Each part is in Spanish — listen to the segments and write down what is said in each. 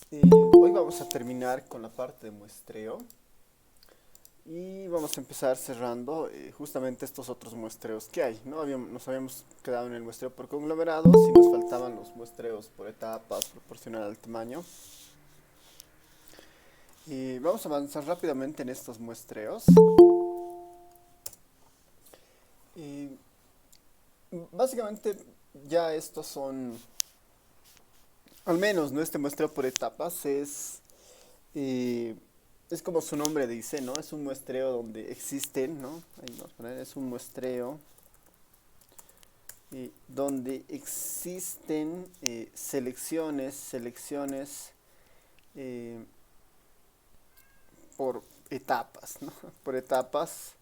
Hoy vamos a terminar con la parte de muestreo y vamos a empezar cerrando justamente estos otros muestreos que hay, ¿no? Nos habíamos quedado en el muestreo por conglomerados y nos faltaban los muestreos por etapas, proporcional al tamaño. Y vamos a avanzar rápidamente en estos muestreos. Y básicamente ya estos son, al menos, ¿no? Este muestreo por etapas eh, es como su nombre dice, ¿no? Es un muestreo donde existen, ¿no? Ahí vamos a poner, es un muestreo donde existen selecciones eh, por etapas, ¿no? Por etapas,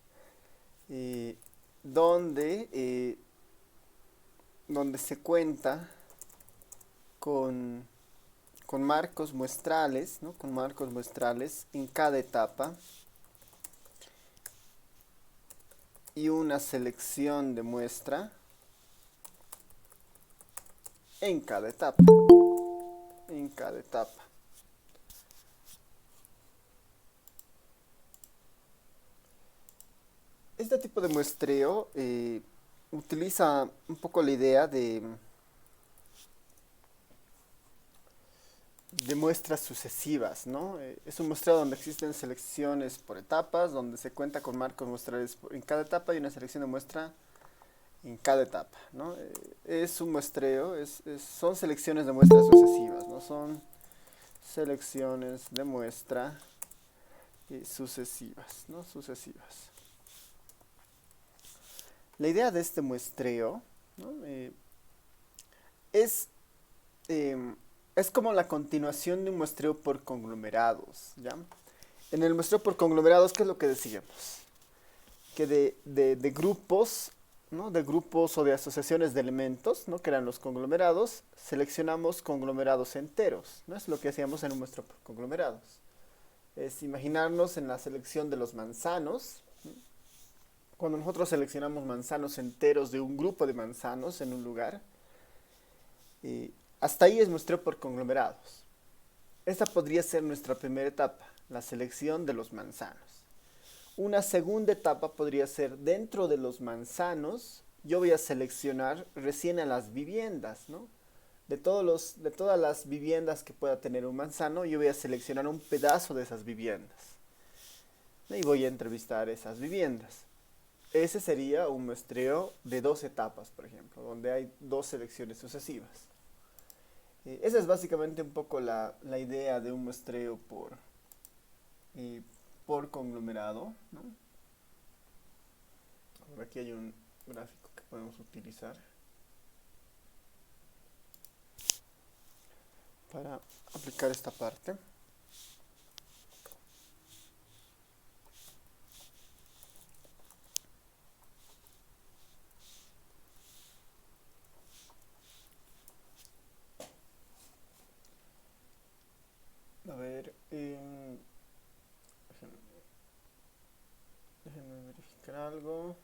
eh, donde, eh, donde se cuenta con, con marcos muestrales, ¿no? Con marcos muestrales en cada etapa y una selección de muestra en cada etapa, en cada etapa. Este tipo de muestreo utiliza un poco la idea de muestras sucesivas, ¿no? Es un muestreo donde existen selecciones por etapas, donde se cuenta con marcos muestrales en cada etapa y una selección de muestra en cada etapa, ¿no? Es un muestreo, son selecciones de muestras sucesivas, ¿no? Son selecciones de muestra sucesivas, ¿no? Sucesivas. La idea de este muestreo, ¿no? es eh, es como la continuación de un muestreo por conglomerados, ¿ya? En el muestreo por conglomerados, ¿qué es lo que decíamos? Que de grupos, ¿no? De grupos o de asociaciones de elementos, ¿no? Que eran los conglomerados, seleccionamos conglomerados enteros, ¿no? Es lo que hacíamos en un muestreo por conglomerados. Es imaginarnos en la selección de los manzanos, ¿no? Cuando nosotros seleccionamos manzanos enteros de un grupo de manzanos en un lugar, hasta ahí es muestreo por conglomerados. Esta podría ser nuestra primera etapa, la selección de los manzanos. Una segunda etapa podría ser dentro de los manzanos, yo voy a seleccionar recién a las viviendas, ¿no? De todas las viviendas que pueda tener un manzano, yo voy a seleccionar un pedazo de esas viviendas. Y voy a entrevistar esas viviendas. Ese sería un muestreo de dos etapas, por ejemplo, donde hay dos selecciones sucesivas. Esa es básicamente un poco la idea de un muestreo eh, por conglomerado, ¿no? Ahora aquí hay un gráfico que podemos utilizar para aplicar esta parte. A ver, déjenme, déjenme verificar algo.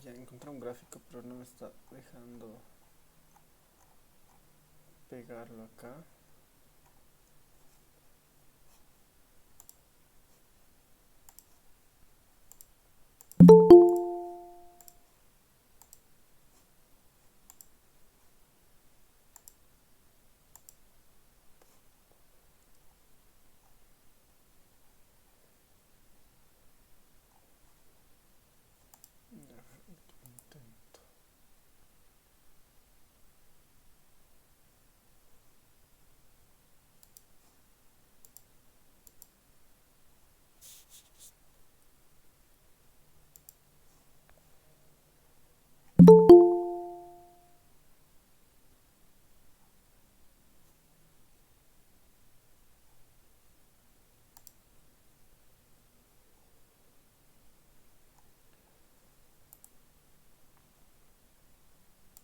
Ya encontré un gráfico, pero no me está dejando pegarlo acá.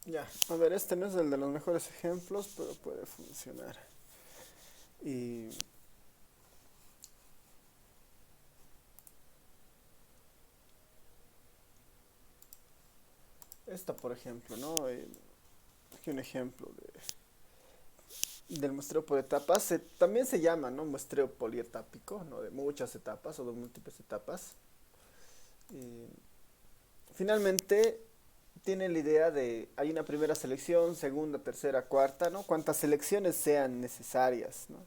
Ya, a ver, este no es el de los mejores ejemplos, pero puede funcionar. Y esta, por ejemplo, ¿no? Aquí un ejemplo del muestreo por etapas. También se llama, ¿no? Muestreo polietápico, ¿no? De muchas etapas o de múltiples etapas. Y finalmente tiene la idea de, hay una primera selección, segunda, tercera, cuarta, ¿no? Cuantas selecciones sean necesarias, ¿no?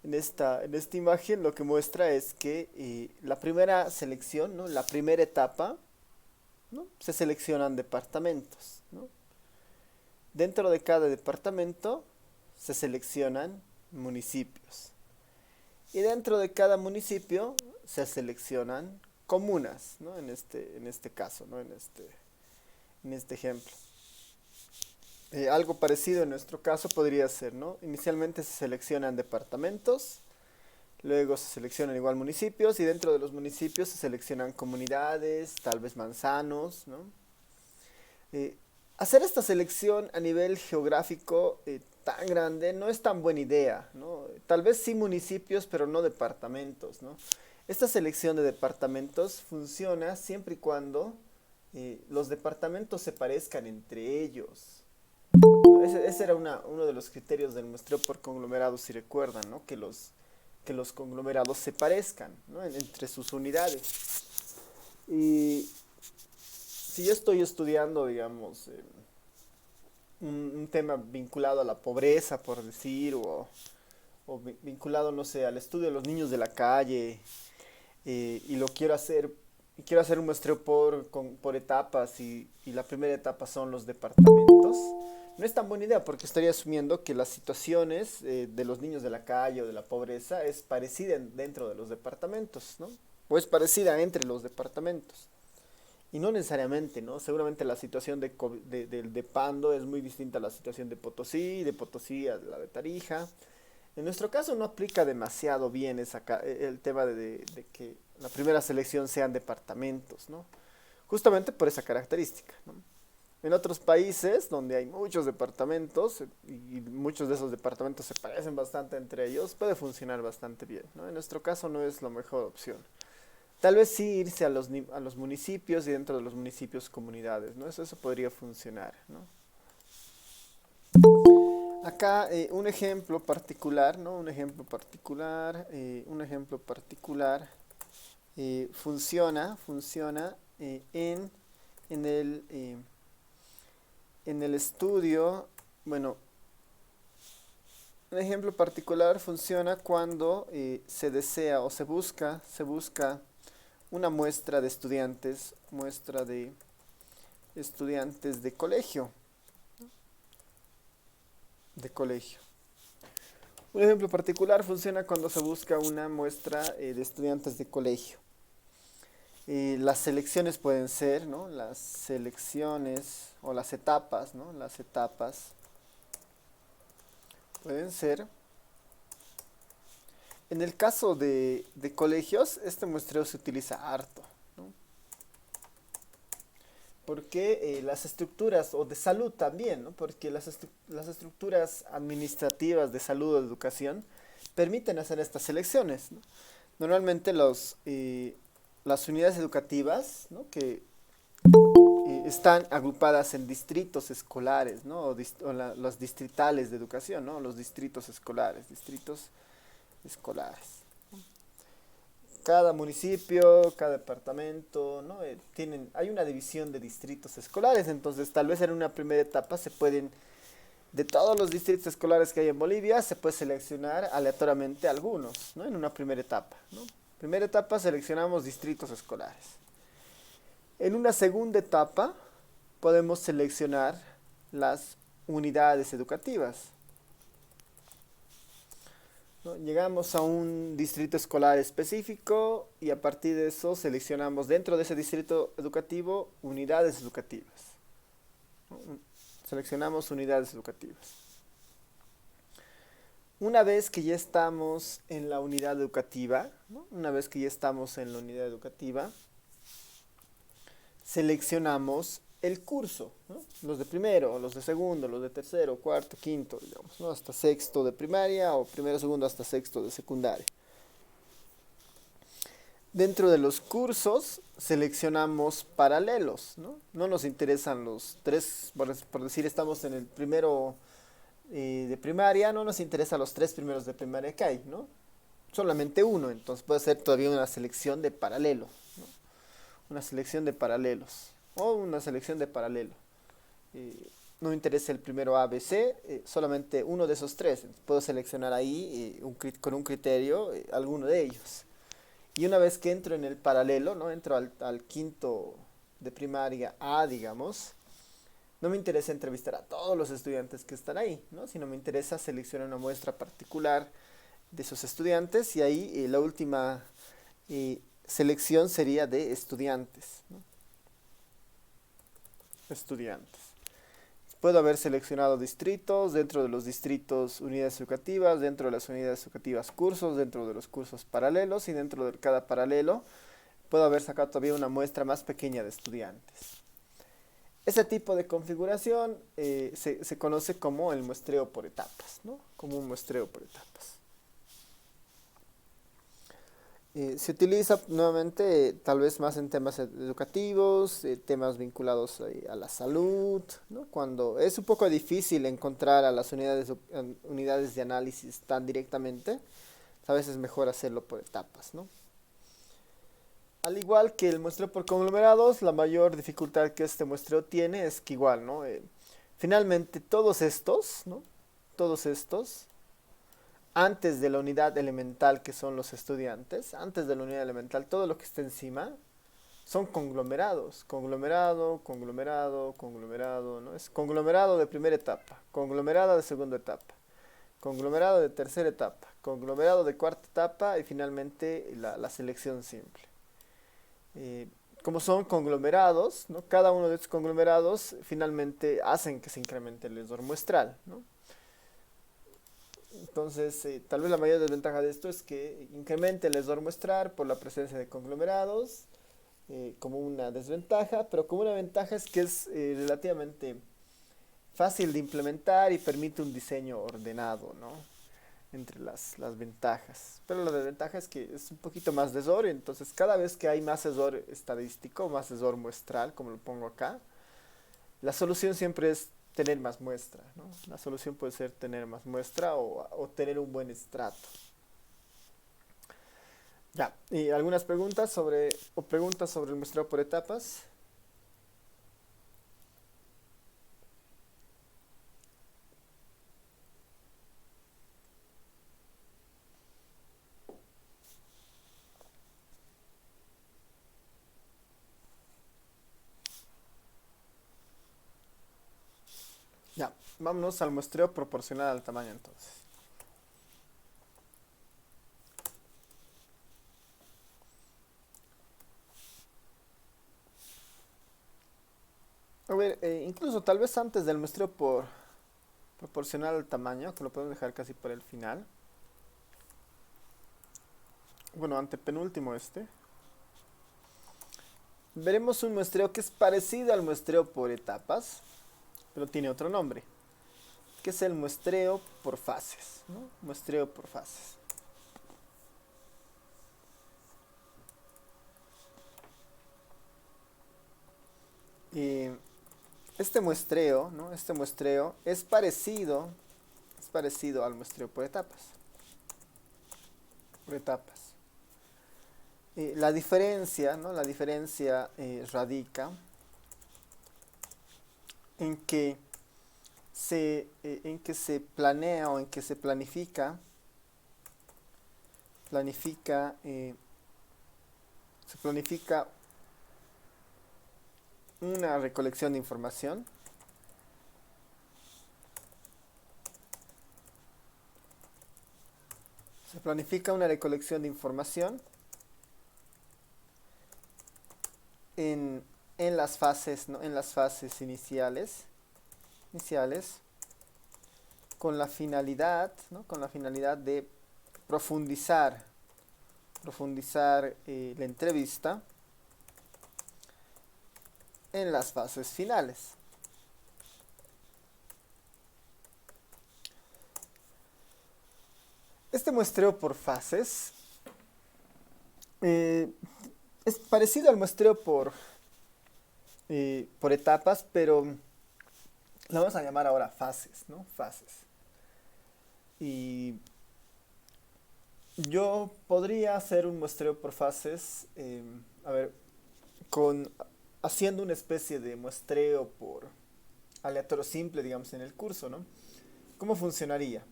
En esta imagen lo que muestra es que la primera selección, ¿no? La primera etapa, ¿no? Se seleccionan departamentos, ¿no? Dentro de cada departamento se seleccionan municipios. Y dentro de cada municipio se seleccionan comunas, ¿no? En este caso, ¿no? En este ejemplo. Algo parecido en nuestro caso podría ser, ¿no? Inicialmente se seleccionan departamentos, luego se seleccionan igual municipios y dentro de los municipios se seleccionan comunidades, tal vez manzanos, ¿no? Eh, Hacer esta selección a nivel geográfico tan grande no es tan buena idea, ¿no? Tal vez sí municipios, pero no departamentos, ¿no? Esta selección de departamentos funciona siempre y cuando los departamentos se parezcan entre ellos. Ese era uno de los criterios del muestreo por conglomerados, si recuerdan, ¿no? Que los conglomerados se parezcan, ¿no? Entre sus unidades. Y si yo estoy estudiando, digamos, un tema vinculado a la pobreza, por decir, o vinculado, no sé, al estudio de los niños de la calle, y quiero hacer un muestreo por etapas, y la primera etapa son los departamentos, no es tan buena idea porque estaría asumiendo que las situaciones de los niños de la calle o de la pobreza es parecida dentro de los departamentos, ¿no? O es parecida entre los departamentos. Y no necesariamente, ¿no? Seguramente la situación de Pando es muy distinta a la situación de Potosí a la de Tarija. En nuestro caso no aplica demasiado bien el tema de que la primera selección sean departamentos, ¿no? Justamente por esa característica, ¿no? En otros países donde hay muchos departamentos y muchos de esos departamentos se parecen bastante entre ellos, puede funcionar bastante bien, ¿no? En nuestro caso no es la mejor opción. Tal vez sí irse a los municipios y dentro de los municipios comunidades, ¿no? Eso podría funcionar, ¿no? Acá un ejemplo particular, ¿no? Un ejemplo particular funciona en el estudio, bueno, un ejemplo particular funciona cuando se desea o se busca una muestra de estudiantes de colegio. Un ejemplo particular funciona cuando se busca una muestra de estudiantes de colegio. Las selecciones pueden ser, ¿no? Las selecciones o las etapas, ¿no? Las etapas pueden ser. En el caso de colegios, este muestreo se utiliza harto, ¿no? Porque las estructuras, o de salud también, ¿no? Porque las estructuras administrativas de salud o de educación permiten hacer estas selecciones, ¿no? Normalmente las unidades educativas, ¿no? Que están agrupadas en distritos escolares, ¿no? Los distritales de educación, ¿no? Los distritos escolares. Cada municipio, cada departamento, ¿no? Hay una división de distritos escolares, entonces tal vez en una primera etapa de todos los distritos escolares que hay en Bolivia, se puede seleccionar aleatoriamente algunos, ¿no? En una primera etapa, ¿no? Primera etapa seleccionamos distritos escolares. En una segunda etapa podemos seleccionar las unidades educativas, ¿no? Llegamos a un distrito escolar específico y a partir de eso seleccionamos dentro de ese distrito educativo unidades educativas, ¿no? Seleccionamos unidades educativas. Una vez que ya estamos en la unidad educativa, ¿no? Una vez que ya estamos en la unidad educativa, seleccionamos el curso, ¿no? Los de primero, los de segundo, los de tercero, cuarto, quinto, digamos, ¿no? Hasta sexto de primaria o primero, segundo hasta sexto de secundaria. Dentro de los cursos seleccionamos paralelos, ¿no? No nos interesan los tres, por decir, estamos en el primero de primaria, no nos interesan los tres primeros de primaria que hay, ¿no? Solamente uno, entonces puede ser todavía una selección de paralelo, ¿no? Una selección de paralelos o una selección de paralelo. No me interesa el primero A, B, C, solamente uno de esos tres. Puedo seleccionar ahí con un criterio alguno de ellos. Y una vez que entro en el paralelo, ¿no? Entro al quinto de primaria A, digamos, no me interesa entrevistar a todos los estudiantes que están ahí, ¿no? Sino me interesa seleccionar una muestra particular de esos estudiantes y ahí la última selección sería de estudiantes, ¿no? Estudiantes. Puedo haber seleccionado distritos, dentro de los distritos unidades educativas, dentro de las unidades educativas cursos, dentro de los cursos paralelos y dentro de cada paralelo puedo haber sacado todavía una muestra más pequeña de estudiantes. Ese tipo de configuración se conoce como el muestreo por etapas, ¿no? Como un muestreo por etapas. Se utiliza nuevamente tal vez más en temas educativos, temas vinculados a la salud, ¿no? Cuando es un poco difícil encontrar a las unidades de análisis tan directamente, a veces es mejor hacerlo por etapas, ¿no? Al igual que el muestreo por conglomerados, la mayor dificultad que este muestreo tiene es que igual, ¿no? Finalmente todos estos, ¿no? Todos estos antes de la unidad elemental que son los estudiantes, antes de la unidad elemental, todo lo que está encima son conglomerados, conglomerado, conglomerado, conglomerado, ¿no? Es conglomerado de primera etapa, conglomerado de segunda etapa, conglomerado de tercera etapa, conglomerado de cuarta etapa y finalmente la selección simple. Como son conglomerados, ¿no? Cada uno de estos conglomerados finalmente hacen que se incremente el esdor muestral, ¿no? Entonces, tal vez la mayor desventaja de esto es que incremente el esdor muestral por la presencia de conglomerados, como una desventaja, pero como una ventaja es que es relativamente fácil de implementar y permite un diseño ordenado, ¿no? Entre las ventajas. Pero la desventaja es que es un poquito más de esdor, entonces cada vez que hay más esdor estadístico, más esdor muestral, como lo pongo acá, la solución siempre es tener más muestra, ¿no? La solución puede ser tener más muestra o tener un buen estrato. Ya, y algunas preguntas sobre el muestreo por etapas. Ya, vámonos al muestreo proporcional al tamaño entonces. A ver, incluso tal vez antes del muestreo por proporcional al tamaño, que lo podemos dejar casi por el final. Bueno, antepenúltimo este. Veremos un muestreo que es parecido al muestreo por etapas, pero tiene otro nombre, que es el muestreo por fases, ¿no? Muestreo por fases. Y este muestreo, ¿no? Este muestreo es parecido al muestreo por etapas. Por etapas. La diferencia, ¿no? La diferencia radica en que se planea o en que se planifica una recolección de información en las fases, ¿no? En las fases iniciales con la finalidad, ¿no? Con la finalidad de profundizar la entrevista en las fases finales. Este muestreo por fases es parecido al muestreo por etapas, pero lo vamos a llamar ahora fases, ¿no? Fases. Y yo podría hacer un muestreo por fases, a ver, con haciendo una especie de muestreo por aleatorio simple, digamos, en el curso, ¿no? ¿Cómo funcionaría?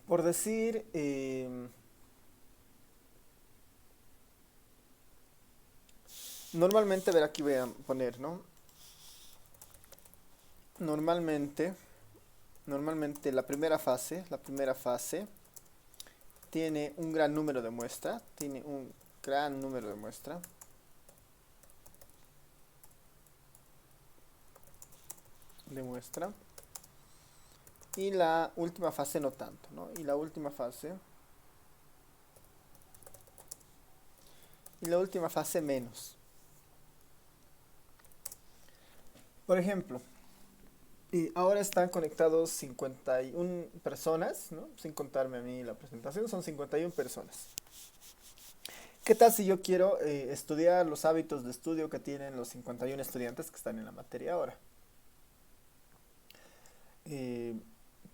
Por decir, normalmente, a ver, aquí voy a poner, ¿no? Normalmente, normalmente la primera fase tiene un gran número de muestra, tiene un gran número de muestra, y la última fase no tanto, ¿no? Y la última fase menos. Por ejemplo, y ahora están conectados 51 personas, ¿no? Sin contarme a mí la presentación, son 51 personas. ¿Qué tal si yo quiero estudiar los hábitos de estudio que tienen los 51 estudiantes que están en la materia ahora? Eh,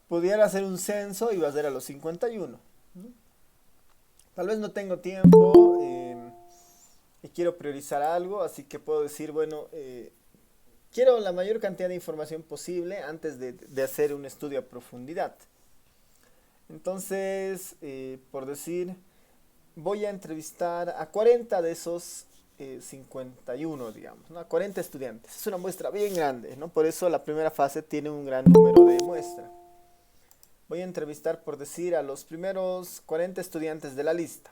Pudiera hacer un censo y va a ser a los 51, ¿no? Tal vez no tengo tiempo y quiero priorizar algo, así que puedo decir, bueno, quiero la mayor cantidad de información posible antes de hacer un estudio a profundidad. Entonces, por decir, voy a entrevistar a 40 de esos 51, digamos, ¿no? A 40 estudiantes. Es una muestra bien grande, ¿no? Por eso la primera fase tiene un gran número de muestra. Voy a entrevistar, por decir, a los primeros 40 estudiantes de la lista.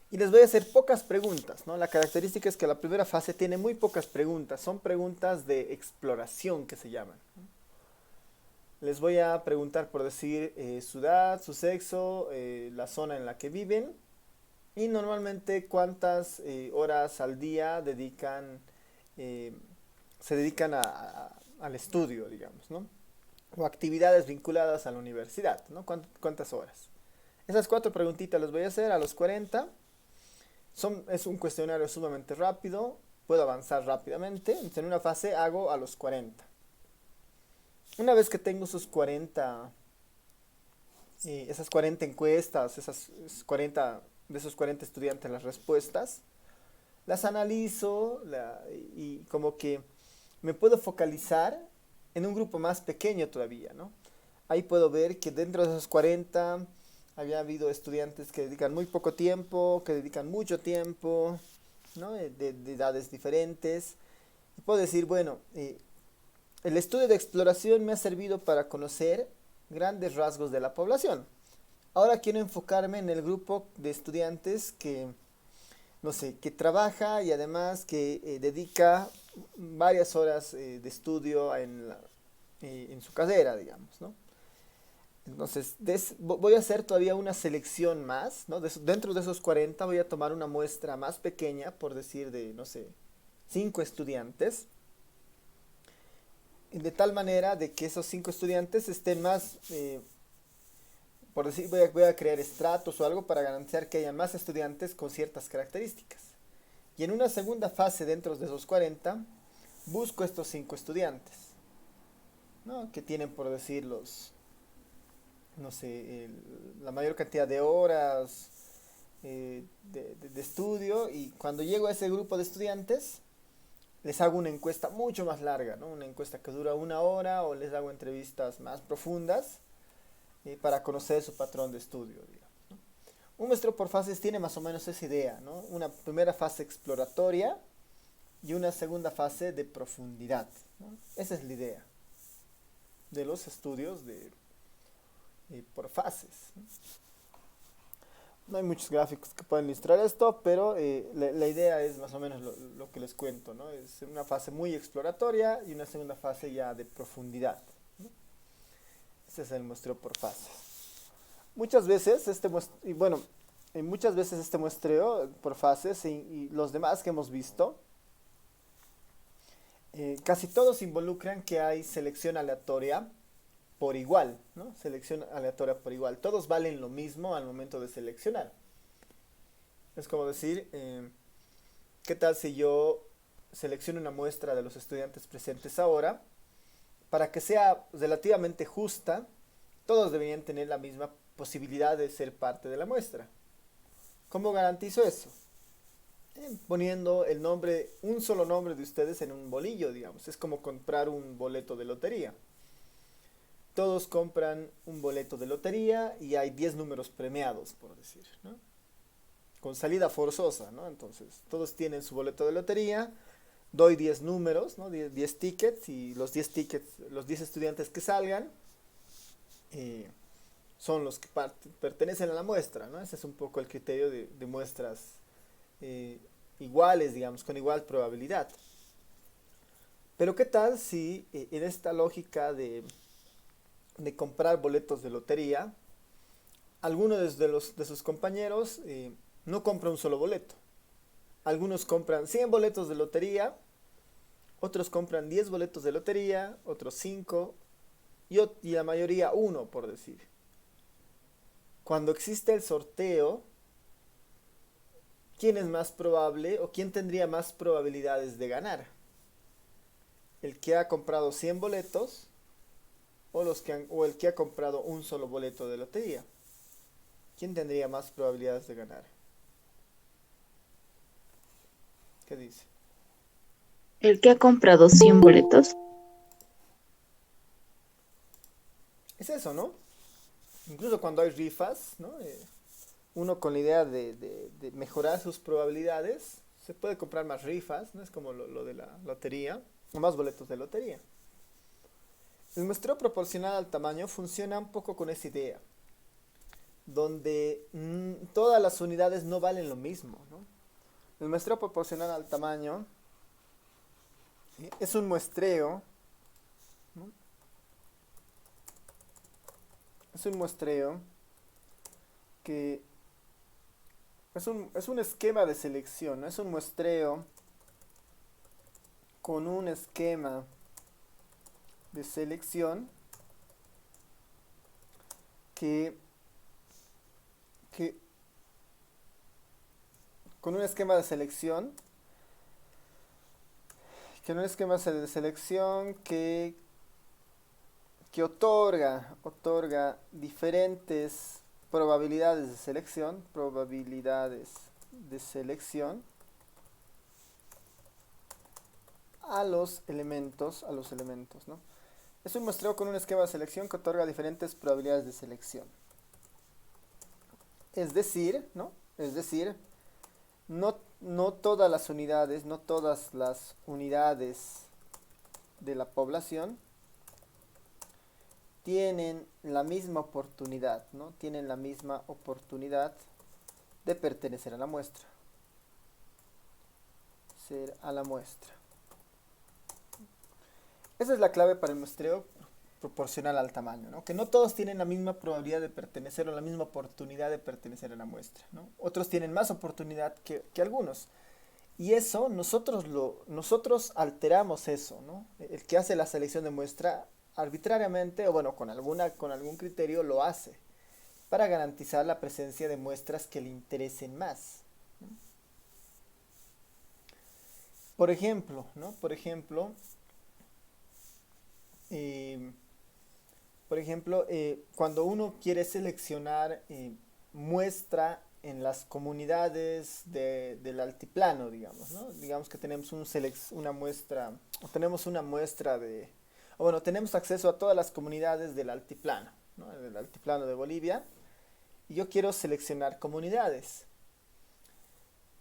Y les voy a hacer pocas preguntas, ¿no? La característica es que la primera fase tiene muy pocas preguntas. Son preguntas de exploración que se llaman. Les voy a preguntar, por decir, su edad, su sexo, la zona en la que viven y normalmente cuántas horas al día eh, se dedican al estudio, digamos, ¿no? O actividades vinculadas a la universidad, ¿no? ¿Cuántas horas? Esas 4 preguntitas las voy a hacer a los 40. Es un cuestionario sumamente rápido, puedo avanzar rápidamente. Entonces, en una fase hago a los 40. Una vez que tengo esas 40 encuestas, esas 40, de esos 40 estudiantes las respuestas, las analizo y como que me puedo focalizar en un grupo más pequeño todavía, ¿no? Ahí puedo ver que dentro de esos 40 había habido estudiantes que dedican muy poco tiempo, que dedican mucho tiempo, ¿no? De edades diferentes. Y puedo decir, bueno, el estudio de exploración me ha servido para conocer grandes rasgos de la población. Ahora quiero enfocarme en el grupo de estudiantes que, no sé, que trabaja y además que dedica varias horas de estudio en su carrera, digamos, ¿no? Entonces, voy a hacer todavía una selección más, ¿no? Dentro de esos 40 voy a tomar una muestra más pequeña, por decir de, no sé, 5 estudiantes, de tal manera de que esos 5 estudiantes estén más, por decir, voy a crear estratos o algo para garantizar que haya más estudiantes con ciertas características. Y en una segunda fase dentro de esos 40, busco estos 5 estudiantes, ¿no? Que tienen, por decir, no sé, la mayor cantidad de horas de estudio, y cuando llego a ese grupo de estudiantes, les hago una encuesta mucho más larga, ¿no? Una encuesta que dura 1 hora, o les hago entrevistas más profundas para conocer su patrón de estudio, digamos, ¿no? Un muestreo por fases tiene más o menos esa idea, ¿no? Una primera fase exploratoria y una segunda fase de profundidad, ¿no? Esa es la idea de los estudios por fases, ¿no? No hay muchos gráficos que puedan ilustrar esto, pero la idea es más o menos lo que les cuento, ¿no? Es una fase muy exploratoria y una segunda fase ya de profundidad, ¿no? Ese es el muestreo por fases. Muchas veces y bueno, muchas veces este muestreo por fases y los demás que hemos visto, casi todos involucran que hay selección aleatoria por igual, ¿no? Selección aleatoria por igual. Todos valen lo mismo al momento de seleccionar. Es como decir, ¿qué tal si yo selecciono una muestra de los estudiantes presentes ahora? Para que sea relativamente justa, todos deberían tener la misma posibilidad de ser parte de la muestra. ¿Cómo garantizo eso? Poniendo el nombre, un solo nombre de ustedes en un bolillo, digamos. Es como comprar un boleto de lotería. Todos compran un boleto de lotería y hay 10 números premiados, por decir, ¿no? Con salida forzosa, ¿no? Entonces, todos tienen su boleto de lotería, doy 10 números, ¿no? 10 tickets y los 10 tickets, los 10 estudiantes que salgan, eh, son los que pertenecen a la muestra, ¿no? Ese es un poco el criterio de muestras eh, iguales, digamos, con igual probabilidad. Pero ¿qué tal si en esta lógica de comprar boletos de lotería, alguno de sus compañeros no compra un solo boleto? Algunos compran 100 boletos de lotería, otros compran 10 boletos de lotería, otros 5 y la mayoría uno, por decir. Cuando existe el sorteo, ¿quién es más probable o quién tendría más probabilidades de ganar? ¿El que ha comprado 100 boletos o el que ha comprado un solo boleto de lotería? ¿Quién tendría más probabilidades de ganar? ¿Qué dice? El que ha comprado 100 boletos. Es eso, ¿no? Incluso cuando hay rifas, ¿no? Uno con la idea de mejorar sus probabilidades, se puede comprar más rifas, ¿no? Es como lo de la lotería, o más boletos de lotería. El muestreo proporcional al tamaño funciona un poco con esa idea, donde todas las unidades no valen lo mismo, ¿no? El muestreo proporcional al tamaño es un muestreo, ¿no? Es un muestreo que es un esquema de selección, ¿no? Es un muestreo con un esquema de selección que, que con un esquema de selección un esquema de selección que otorga diferentes probabilidades de selección a los elementos, ¿no? Es un muestreo con un esquema de selección que otorga diferentes probabilidades de selección. Es decir, ¿no? Es decir, no todas las unidades, no todas las unidades de la población tienen la misma oportunidad, ¿no? Tienen la misma oportunidad de pertenecer a la muestra. Ser a la muestra. Esa es la clave para el muestreo proporcional al tamaño, ¿no? Que no todos tienen la misma probabilidad de pertenecer o la misma oportunidad de pertenecer a la muestra, ¿no? Otros tienen más oportunidad que algunos. Y eso nosotros alteramos eso, ¿no? El que hace la selección de muestra arbitrariamente o bueno, con algún criterio lo hace para garantizar la presencia de muestras que le interesen más. Por ejemplo, ¿no? Eh, cuando uno quiere seleccionar muestra en las comunidades del altiplano, digamos, ¿no? Digamos que tenemos una muestra, o tenemos una muestra o bueno, tenemos acceso a todas las comunidades del altiplano, ¿no? Del altiplano de Bolivia, y yo quiero seleccionar comunidades.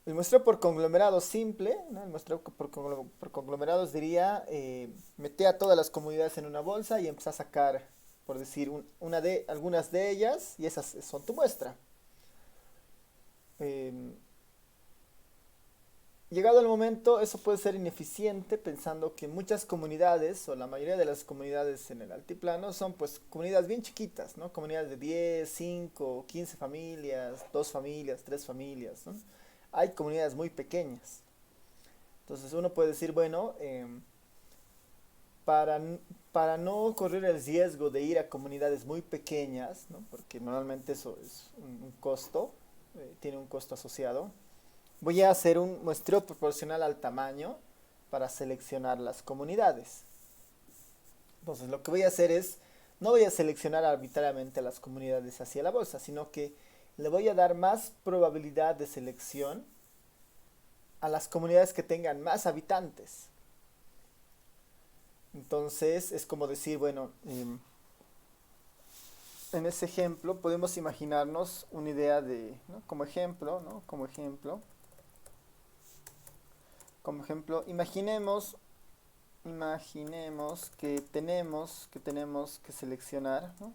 El muestreo por conglomerado simple, ¿no? El muestreo por conglomerados diría, mete a todas las comunidades en una bolsa y empieza a sacar, por decir, algunas de ellas, y esas son tu muestra. Eh, Llegado el momento, eso puede ser ineficiente pensando que muchas comunidades o la mayoría de las comunidades en el altiplano son pues comunidades bien chiquitas, ¿no? Comunidades de 10, 5, 15 familias, 2 familias, 3 familias, ¿no? Hay comunidades muy pequeñas. Entonces uno puede decir, bueno, para, para no correr el riesgo de ir a comunidades muy pequeñas, ¿no? Porque normalmente eso es un costo, tiene un costo asociado. Voy a hacer un muestreo proporcional al tamaño para seleccionar las comunidades. Entonces lo que voy a hacer es, no voy a seleccionar arbitrariamente las comunidades hacia la bolsa, sino que le voy a dar más probabilidad de selección a las comunidades que tengan más habitantes. Entonces es como decir, bueno, en ese ejemplo podemos imaginarnos una idea de, ¿no? Como ejemplo, ¿no? Como ejemplo, imaginemos que tenemos que seleccionar, ¿no?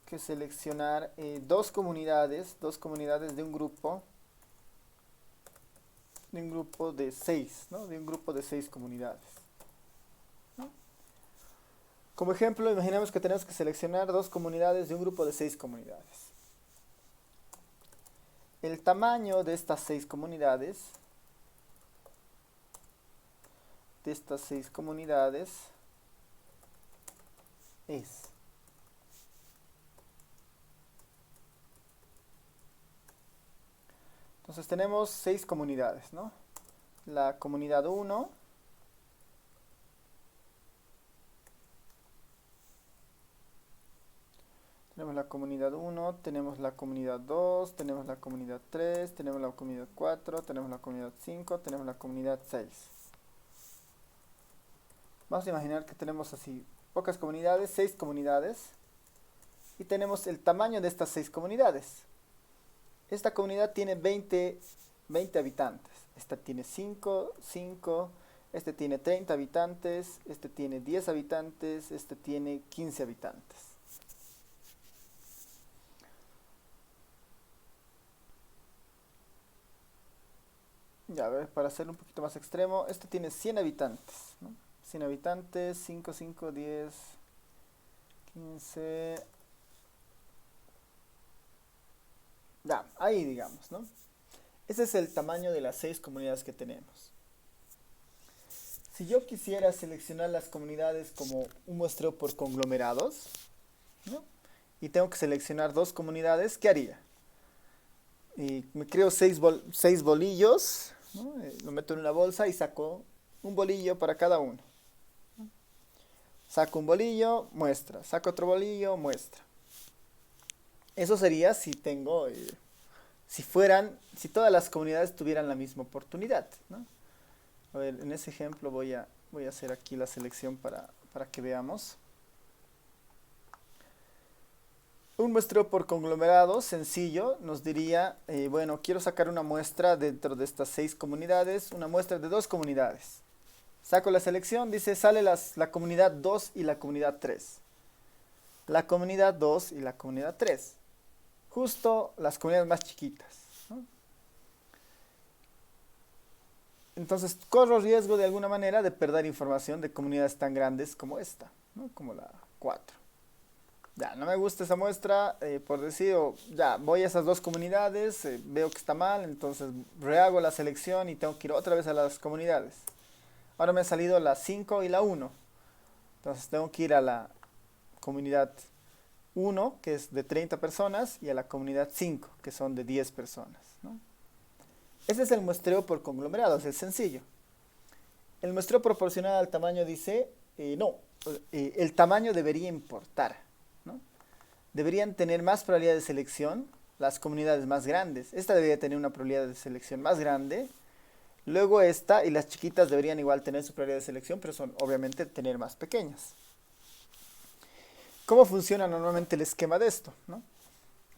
Que seleccionar dos comunidades de un grupo de 6, ¿no? De un grupo de 6 comunidades. ¿No? Como ejemplo, imaginemos que tenemos que seleccionar dos comunidades de un grupo de 6 comunidades. El tamaño de estas 6 comunidades, es. Entonces tenemos 6 comunidades, ¿no? La comunidad 1, tenemos la comunidad 1, tenemos la comunidad 2, tenemos la comunidad 3, tenemos la comunidad 4, tenemos la comunidad 5, tenemos la comunidad 6. Vamos a imaginar que tenemos así pocas comunidades, 6 comunidades, y tenemos el tamaño de estas 6 comunidades. Esta comunidad tiene 20 habitantes, esta tiene 5, este tiene 30 habitantes, este tiene 10 habitantes, este tiene 15 habitantes. Ya, a ver, para hacerlo un poquito más extremo, este tiene 100 habitantes, ¿no? 100 habitantes, 5, 5, 10, 15... Ya, ahí digamos, ¿no? Ese es el tamaño de las 6 comunidades que tenemos. Si yo quisiera seleccionar las comunidades como un muestreo por conglomerados, ¿no? Y tengo que seleccionar dos comunidades, ¿qué haría? Y me creo 6 bolillos, ¿no? Lo meto en una bolsa y saco un bolillo para cada uno. Saco un bolillo, muestra. Saco otro bolillo, muestra. Eso sería si tengo, si todas las comunidades tuvieran la misma oportunidad, ¿no? A ver, en ese ejemplo voy a hacer aquí la selección para que veamos. Un muestreo por conglomerado sencillo nos diría, bueno, quiero sacar una muestra dentro de estas 6 comunidades, una muestra de 2 comunidades. Saco la selección, dice, sale la comunidad 2 y la comunidad 3. La comunidad 2 y la comunidad 3. Justo las comunidades más chiquitas, ¿no? Entonces corro riesgo de alguna manera de perder información de comunidades tan grandes como esta, ¿no? Como la 4. Ya, no me gusta esa muestra, por decir, ya, voy a esas dos comunidades, veo que está mal, entonces rehago la selección y tengo que ir otra vez a las comunidades. Ahora me ha salido la 5 y la 1. Entonces tengo que ir a la comunidad 1, que es de 30 personas, y a la comunidad 5, que son de 10 personas, ¿no? Ese es el muestreo por conglomerados, es sencillo. El muestreo proporcional al tamaño dice, no, el tamaño debería importar, ¿no? Deberían tener más probabilidad de selección las comunidades más grandes. Esta debería tener una probabilidad de selección más grande. Luego esta y las chiquitas deberían igual tener su probabilidad de selección, pero son obviamente tener más pequeñas. ¿Cómo funciona normalmente el esquema de esto, ¿no?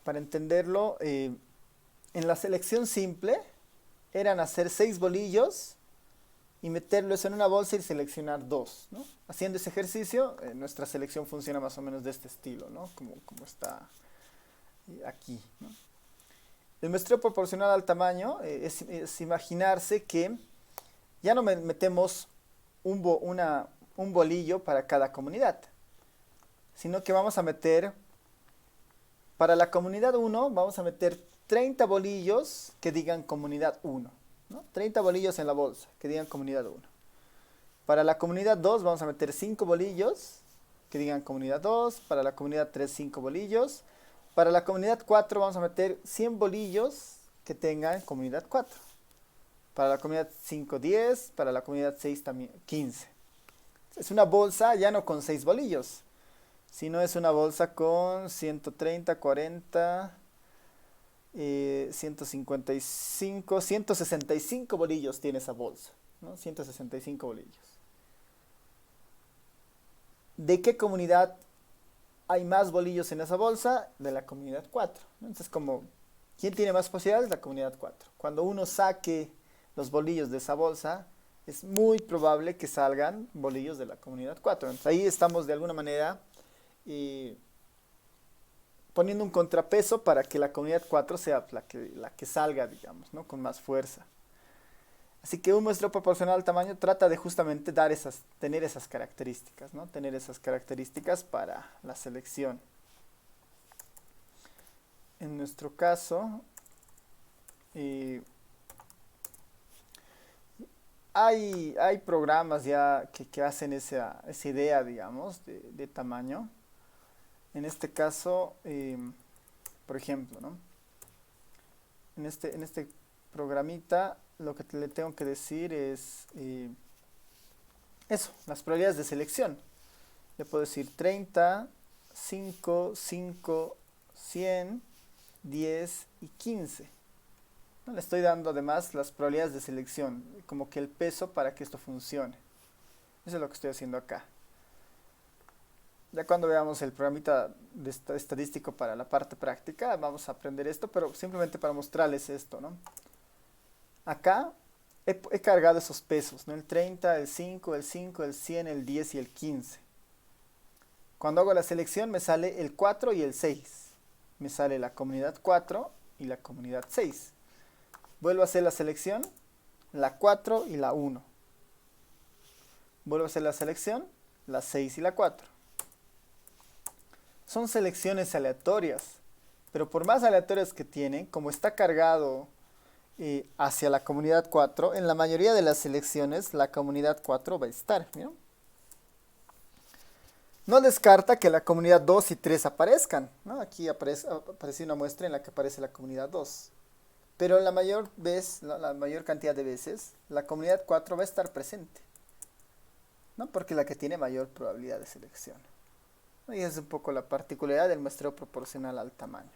Para entenderlo, en la selección simple eran hacer 6 bolillos y meterlos en una bolsa y seleccionar 2, ¿no? Haciendo ese ejercicio, nuestra selección funciona más o menos de este estilo, ¿no? Como está aquí, ¿no? El muestreo proporcional al tamaño es imaginarse que ya no metemos un bolillo para cada comunidad, sino que vamos a meter, para la comunidad 1, vamos a meter 30 bolillos que digan comunidad 1, ¿no? 30 bolillos en la bolsa que digan comunidad 1. Para la comunidad 2 vamos a meter 5 bolillos que digan comunidad 2, para la comunidad 3 5 bolillos, para la comunidad 4 vamos a meter 100 bolillos que tengan comunidad 4. Para la comunidad 5 10, para la comunidad 6 también 15. Es una bolsa ya no con 6 bolillos, sino es una bolsa con 130, 40, 155, 165 bolillos tiene esa bolsa, ¿no? 165 bolillos. ¿De qué comunidad hay más bolillos en esa bolsa? De la comunidad 4, ¿no? Entonces, como, ¿quién tiene más posibilidades? La comunidad 4. Cuando uno saque los bolillos de esa bolsa, es muy probable que salgan bolillos de la comunidad 4. Entonces, ahí estamos de alguna manera poniendo un contrapeso para que la comunidad 4 sea la que salga, digamos, ¿no? Con más fuerza. Así que un muestreo proporcional al tamaño trata de justamente tener esas características, ¿no? Tener esas características para la selección. En nuestro caso, hay programas ya que hacen esa idea, digamos, de tamaño. En este caso, por ejemplo, ¿no? En este programita, lo que le tengo que decir es eso, las probabilidades de selección. Le puedo decir 30, 5, 5, 100, 10 y 15. ¿No? Le estoy dando además las probabilidades de selección, como que el peso para que esto funcione. Eso es lo que estoy haciendo acá. Ya cuando veamos el programita estadístico para la parte práctica, vamos a aprender esto, pero simplemente para mostrarles esto, ¿no? Acá he cargado esos pesos, ¿no? El 30, el 5, el 5, el 100, el 10 y el 15. Cuando hago la selección me sale el 4 y el 6. Me sale la comunidad 4 y la comunidad 6. Vuelvo a hacer la selección, la 4 y la 1. Vuelvo a hacer la selección, la 6 y la 4. Son selecciones aleatorias, pero por más aleatorias que tienen, como está cargado hacia la comunidad 4, en la mayoría de las selecciones la comunidad 4 va a estar, ¿no? No descarta que la comunidad 2 y 3 aparezcan, ¿no? Aquí aparece una muestra en la que aparece la comunidad 2. Pero la mayor cantidad de veces, la comunidad 4 va a estar presente, ¿no? Porque es la que tiene mayor probabilidad de selección. Y es un poco la particularidad del muestreo proporcional al tamaño.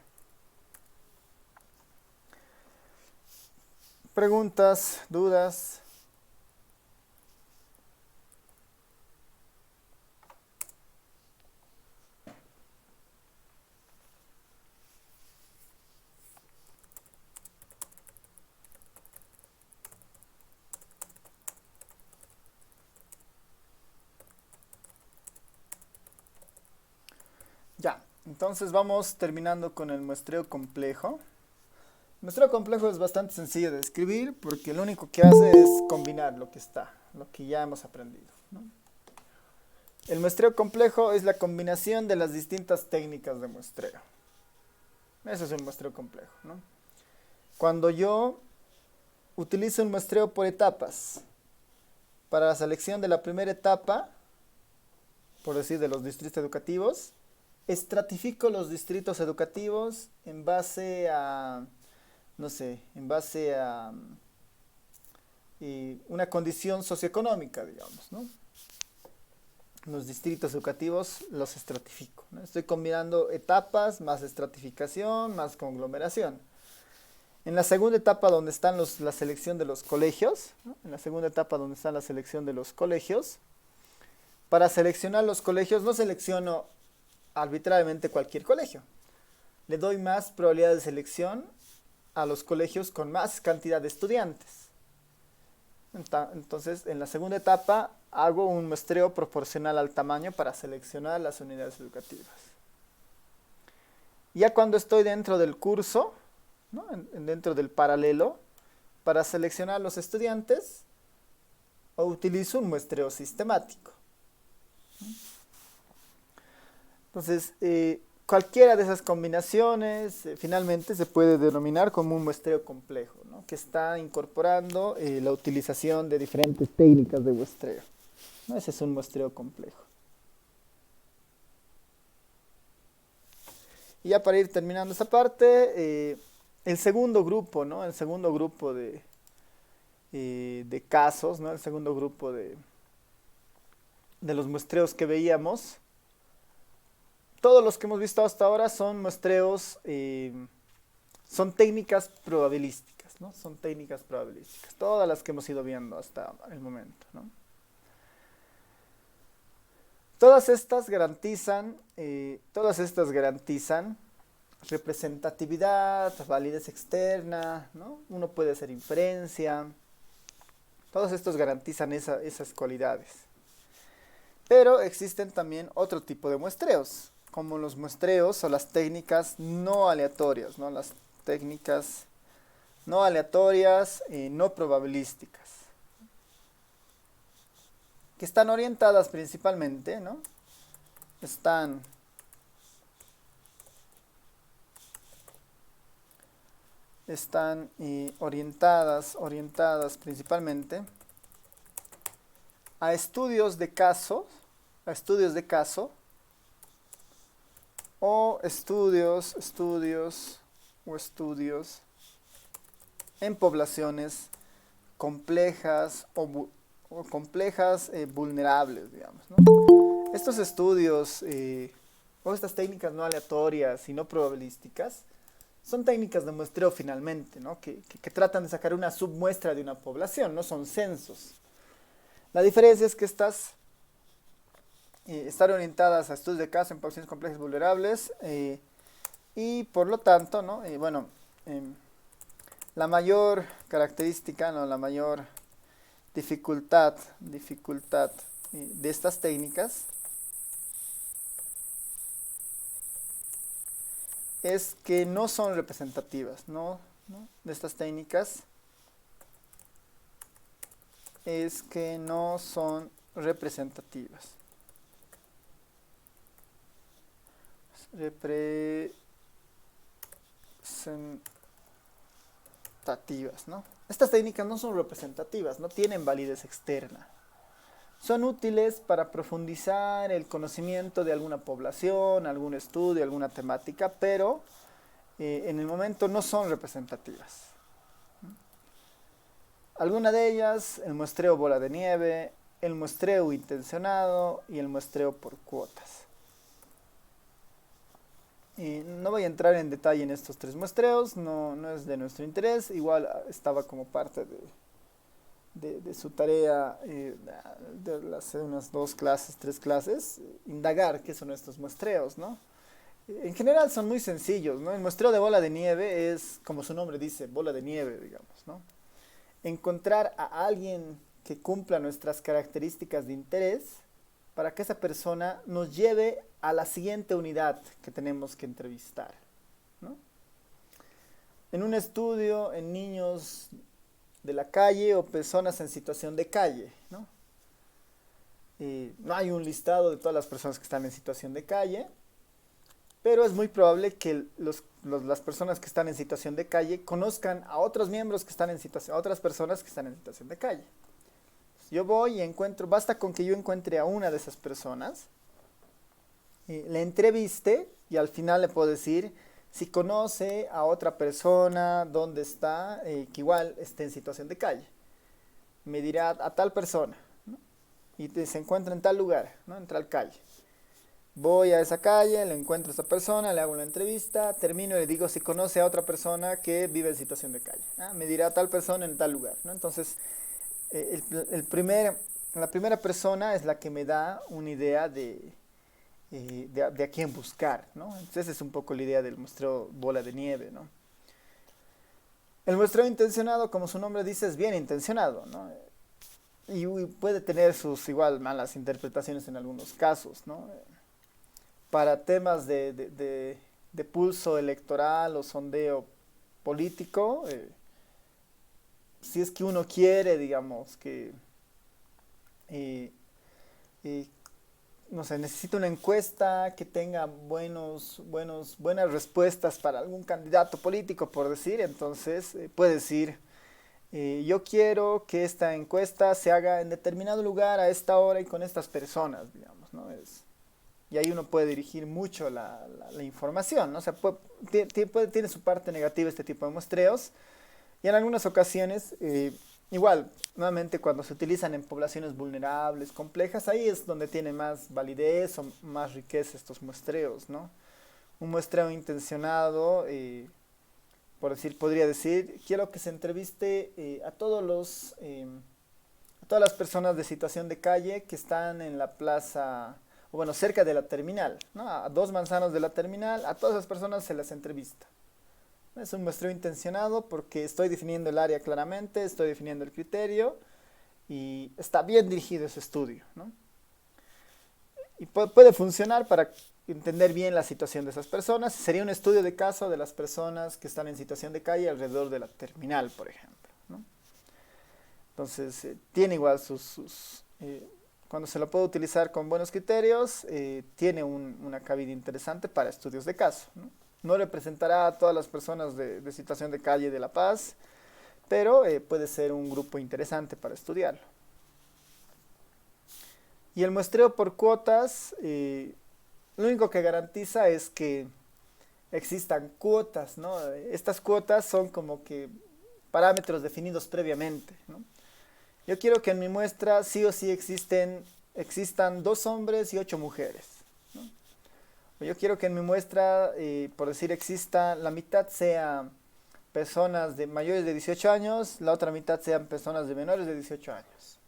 ¿Preguntas? ¿Dudas? Ya, entonces vamos terminando con el muestreo complejo. El muestreo complejo es bastante sencillo de escribir porque lo único que hace es combinar lo que ya hemos aprendido, ¿no? El muestreo complejo es la combinación de las distintas técnicas de muestreo. Eso es un muestreo complejo, ¿no? Cuando yo utilizo un muestreo por etapas para la selección de la primera etapa, por decir de los distritos educativos, estratifico los distritos educativos en base a, no sé, en base a una condición socioeconómica, digamos, ¿no? Los distritos educativos los estratifico, ¿no? Estoy combinando etapas más estratificación más conglomeración. En la segunda etapa donde están la selección de los colegios, ¿no? En la segunda etapa donde está la selección de los colegios, para seleccionar los colegios no selecciono arbitrariamente cualquier colegio. Le doy más probabilidad de selección a los colegios con más cantidad de estudiantes. Entonces, en la segunda etapa hago un muestreo proporcional al tamaño para seleccionar las unidades educativas. Ya cuando estoy dentro del curso, ¿no? Dentro del paralelo, para seleccionar los estudiantes, o utilizo un muestreo sistemático. Entonces, cualquiera de esas combinaciones finalmente se puede denominar como un muestreo complejo, ¿no? Que está incorporando la utilización de diferentes técnicas de muestreo, ¿no? Ese es un muestreo complejo. Y ya para ir terminando esta parte, el segundo grupo, ¿no? El segundo grupo de casos, ¿no? El segundo grupo de los muestreos que veíamos. Todos los que hemos visto hasta ahora son muestreos, son técnicas probabilísticas, ¿no? Son técnicas probabilísticas. Todas las que hemos ido viendo hasta el momento, ¿no? Todas estas garantizan representatividad, validez externa, ¿no? Uno puede hacer inferencia. Todos estos garantizan esas cualidades. Pero existen también otro tipo de muestreos, como los muestreos o las técnicas no aleatorias, ¿no? Las técnicas no aleatorias y no probabilísticas, que están orientadas principalmente, ¿no? Están orientadas principalmente a estudios de caso, o estudios en poblaciones complejas o complejas vulnerables, digamos, ¿no? Estos estudios o estas técnicas no aleatorias y no probabilísticas son técnicas de muestreo finalmente, ¿no? que tratan de sacar una submuestra de una población, no son censos. La diferencia es que están orientadas a estudios de caso en poblaciones complejas y vulnerables y por lo tanto, ¿no? La mayor característica, ¿no? La mayor dificultad de estas técnicas es que no son representativas, ¿no? De estas técnicas es que no son representativas. ¿No? Estas técnicas no son representativas, no tienen validez externa. Son útiles para profundizar el conocimiento de alguna población, algún estudio, alguna temática, pero en el momento no son representativas. Alguna de ellas, el muestreo bola de nieve, el muestreo intencionado y el muestreo por cuotas. No voy a entrar en detalle en estos tres muestreos, no es de nuestro interés, igual estaba como parte de su tarea de hace unas 3 clases, indagar qué son estos muestreos, ¿no? En general son muy sencillos, ¿no? El muestreo de bola de nieve es, como su nombre dice, bola de nieve, digamos, ¿no? Encontrar a alguien que cumpla nuestras características de interés para que esa persona nos lleve a la siguiente unidad que tenemos que entrevistar, ¿no? En un estudio en niños de la calle o personas en situación de calle, ¿no? No hay un listado de todas las personas que están en situación de calle, pero es muy probable que las personas que están en situación de calle conozcan a otros miembros que están a otras personas que están en situación de calle. Yo voy y basta con que yo encuentre a una de esas personas, le entreviste y al final le puedo decir si conoce a otra persona, dónde está, que igual esté en situación de calle. Me dirá a tal persona, ¿no? Y se encuentra en tal lugar, ¿no? En tal calle. Voy a esa calle, le encuentro a esa persona, le hago una entrevista, termino y le digo si conoce a otra persona que vive en situación de calle. Me dirá tal persona en tal lugar, ¿no? Entonces, la primera persona es la que me da una idea de a quién buscar, ¿no? Entonces esa es un poco la idea del muestreo bola de nieve, ¿no? El muestreo intencionado, como su nombre dice, es bien intencionado, ¿no? Y puede tener sus igual malas interpretaciones en algunos casos, ¿no? Para temas de pulso electoral o sondeo político, si es que uno quiere, digamos, que, eh, eh, no sé, necesita una encuesta que tenga buenas respuestas para algún candidato político, por decir, entonces puede decir, yo quiero que esta encuesta se haga en determinado lugar, a esta hora y con estas personas, digamos, ¿no? Y ahí uno puede dirigir mucho la información, ¿no? O sea, tiene su parte negativa este tipo de muestreos, y en algunas ocasiones, igual, nuevamente cuando se utilizan en poblaciones vulnerables, complejas, ahí es donde tiene más validez o más riqueza estos muestreos, ¿no? Un muestreo intencionado, por decir, podría decir, quiero que se entreviste a todas las personas de situación de calle que están en la plaza, o bueno, cerca de la terminal, ¿no? A 2 manzanas de la terminal, a todas esas personas se las entrevista. Es un muestreo intencionado porque estoy definiendo el área claramente, estoy definiendo el criterio y está bien dirigido ese estudio, ¿no? Y puede funcionar para entender bien la situación de esas personas. Sería un estudio de caso de las personas que están en situación de calle alrededor de la terminal, por ejemplo, ¿no? Entonces, tiene igual cuando se lo puede utilizar con buenos criterios, tiene una cabida interesante para estudios de caso, ¿no? No representará a todas las personas de situación de calle de La Paz, pero puede ser un grupo interesante para estudiarlo. Y el muestreo por cuotas, lo único que garantiza es que existan cuotas, ¿no? Estas cuotas son como que parámetros definidos previamente, ¿no? Yo quiero que en mi muestra sí o sí existan 2 hombres y 8 mujeres, ¿no? O yo quiero que en mi muestra, por decir, la mitad sea personas de mayores de 18 años, la otra mitad sean personas de menores de 18 años.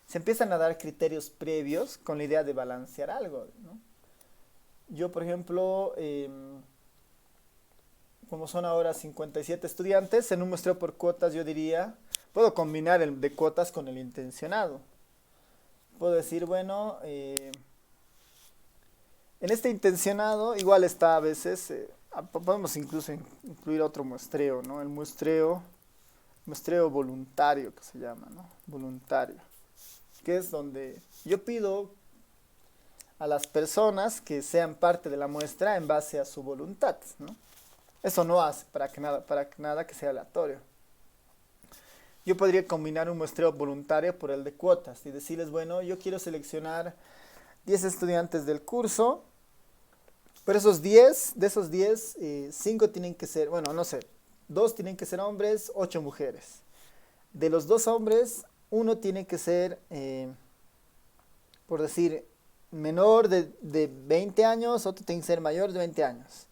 Se empiezan a dar criterios previos con la idea de balancear algo, ¿no? Yo, por ejemplo, como son ahora 57 estudiantes, en un muestreo por cuotas yo diría, puedo combinar el de cuotas con el intencionado. Puedo decir, bueno, en este intencionado igual está a veces, podemos incluso incluir otro muestreo, ¿no? El muestreo voluntario que se llama, ¿no? Voluntario, que es donde yo pido a las personas que sean parte de la muestra en base a su voluntad, ¿no? Eso no hace para que nada que sea aleatorio. Yo podría combinar un muestreo voluntario por el de cuotas y decirles, bueno, yo quiero seleccionar 10 estudiantes del curso, pero de esos 10, 5 tienen que ser, bueno, no sé, 2 tienen que ser hombres, 8 mujeres. De los 2 hombres, uno tiene que ser, por decir, menor de 20 años, otro tiene que ser mayor de 20 años.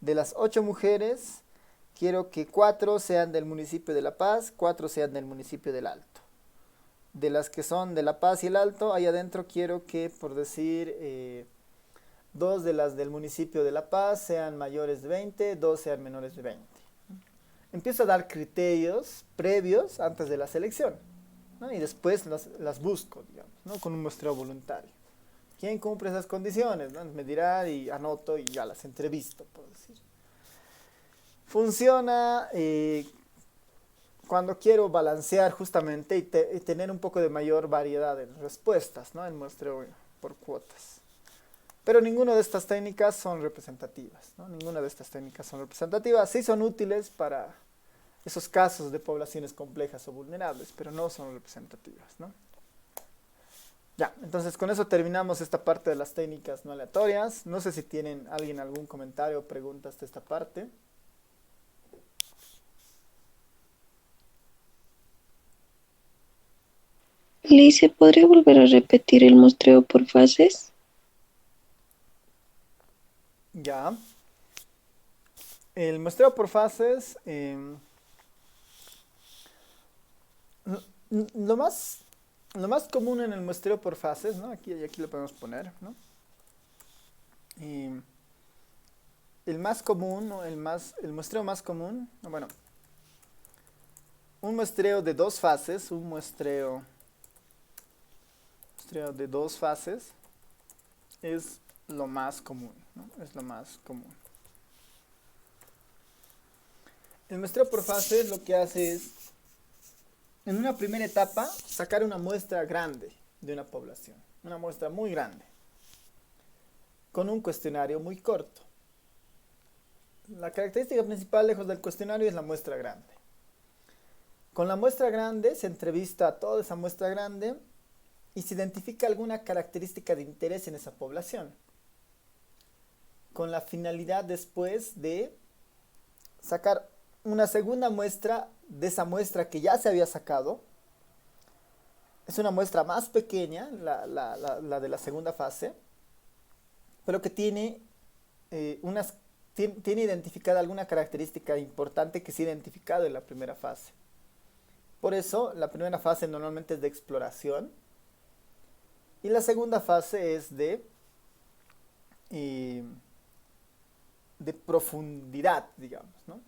De las 8 mujeres, quiero que 4 sean del municipio de La Paz, 4 sean del municipio del Alto. De las que son de La Paz y el Alto, ahí adentro quiero que, por decir, 2 de las del municipio de La Paz sean mayores de 20, 2 sean menores de 20. Empiezo a dar criterios previos antes de la selección, ¿no? Y después las busco, digamos, ¿no? Con un muestreo voluntario. ¿Quién cumple esas condiciones? ¿No? Me dirá y anoto y ya las entrevisto, por decir. Funciona cuando quiero balancear justamente y tener un poco de mayor variedad de respuestas, ¿no? En muestreo por cuotas. Pero ninguna de estas técnicas son representativas, ¿no? Ninguna de estas técnicas son representativas. Sí son útiles para esos casos de poblaciones complejas o vulnerables, pero no son representativas, ¿no? Ya, entonces con eso terminamos esta parte de las técnicas no aleatorias. No sé si tienen alguien algún comentario o preguntas de esta parte. Lice, ¿podría volver a repetir el muestreo por fases? Ya. El muestreo por fases, lo más, lo más común en el muestreo por fases, ¿no? Aquí lo podemos poner, ¿no? Y el más común, ¿no? El muestreo más común, bueno, un muestreo de 2 fases, muestreo de 2 fases es lo más común, ¿no? Es lo más común. El muestreo por fases lo que hace es, en una primera etapa, sacar una muestra grande de una población, una muestra muy grande, con un cuestionario muy corto. La característica principal, lejos del cuestionario, es la muestra grande. Con la muestra grande se entrevista a toda esa muestra grande y se identifica alguna característica de interés en esa población, con la finalidad después de sacar una segunda muestra de esa muestra que ya se había sacado. Es una muestra más pequeña, la de la segunda fase, pero que tiene, tiene identificada alguna característica importante que se ha identificado en la primera fase. Por eso, la primera fase normalmente es de exploración y la segunda fase es de profundidad, digamos, ¿no?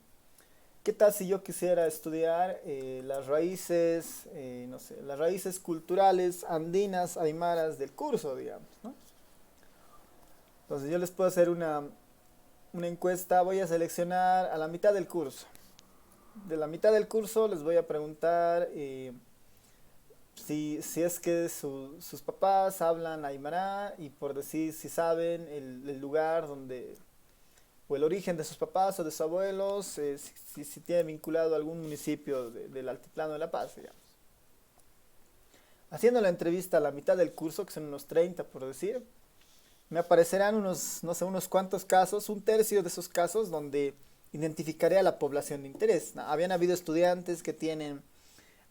¿Qué tal si yo quisiera estudiar las raíces, no sé, las raíces culturales andinas, aymaras del curso, digamos, ¿no? Entonces yo les puedo hacer una encuesta, voy a seleccionar a la mitad del curso. De la mitad del curso les voy a preguntar si es que sus papás hablan aymara y por decir si saben el lugar donde, o el origen de sus papás o de sus abuelos, si tiene vinculado a algún municipio del Altiplano de La Paz, digamos. Haciendo la entrevista a la mitad del curso, que son unos 30 por decir, me aparecerán unos, no sé, unos cuantos casos, un tercio de esos casos donde identificaré a la población de interés. Habían habido estudiantes que tienen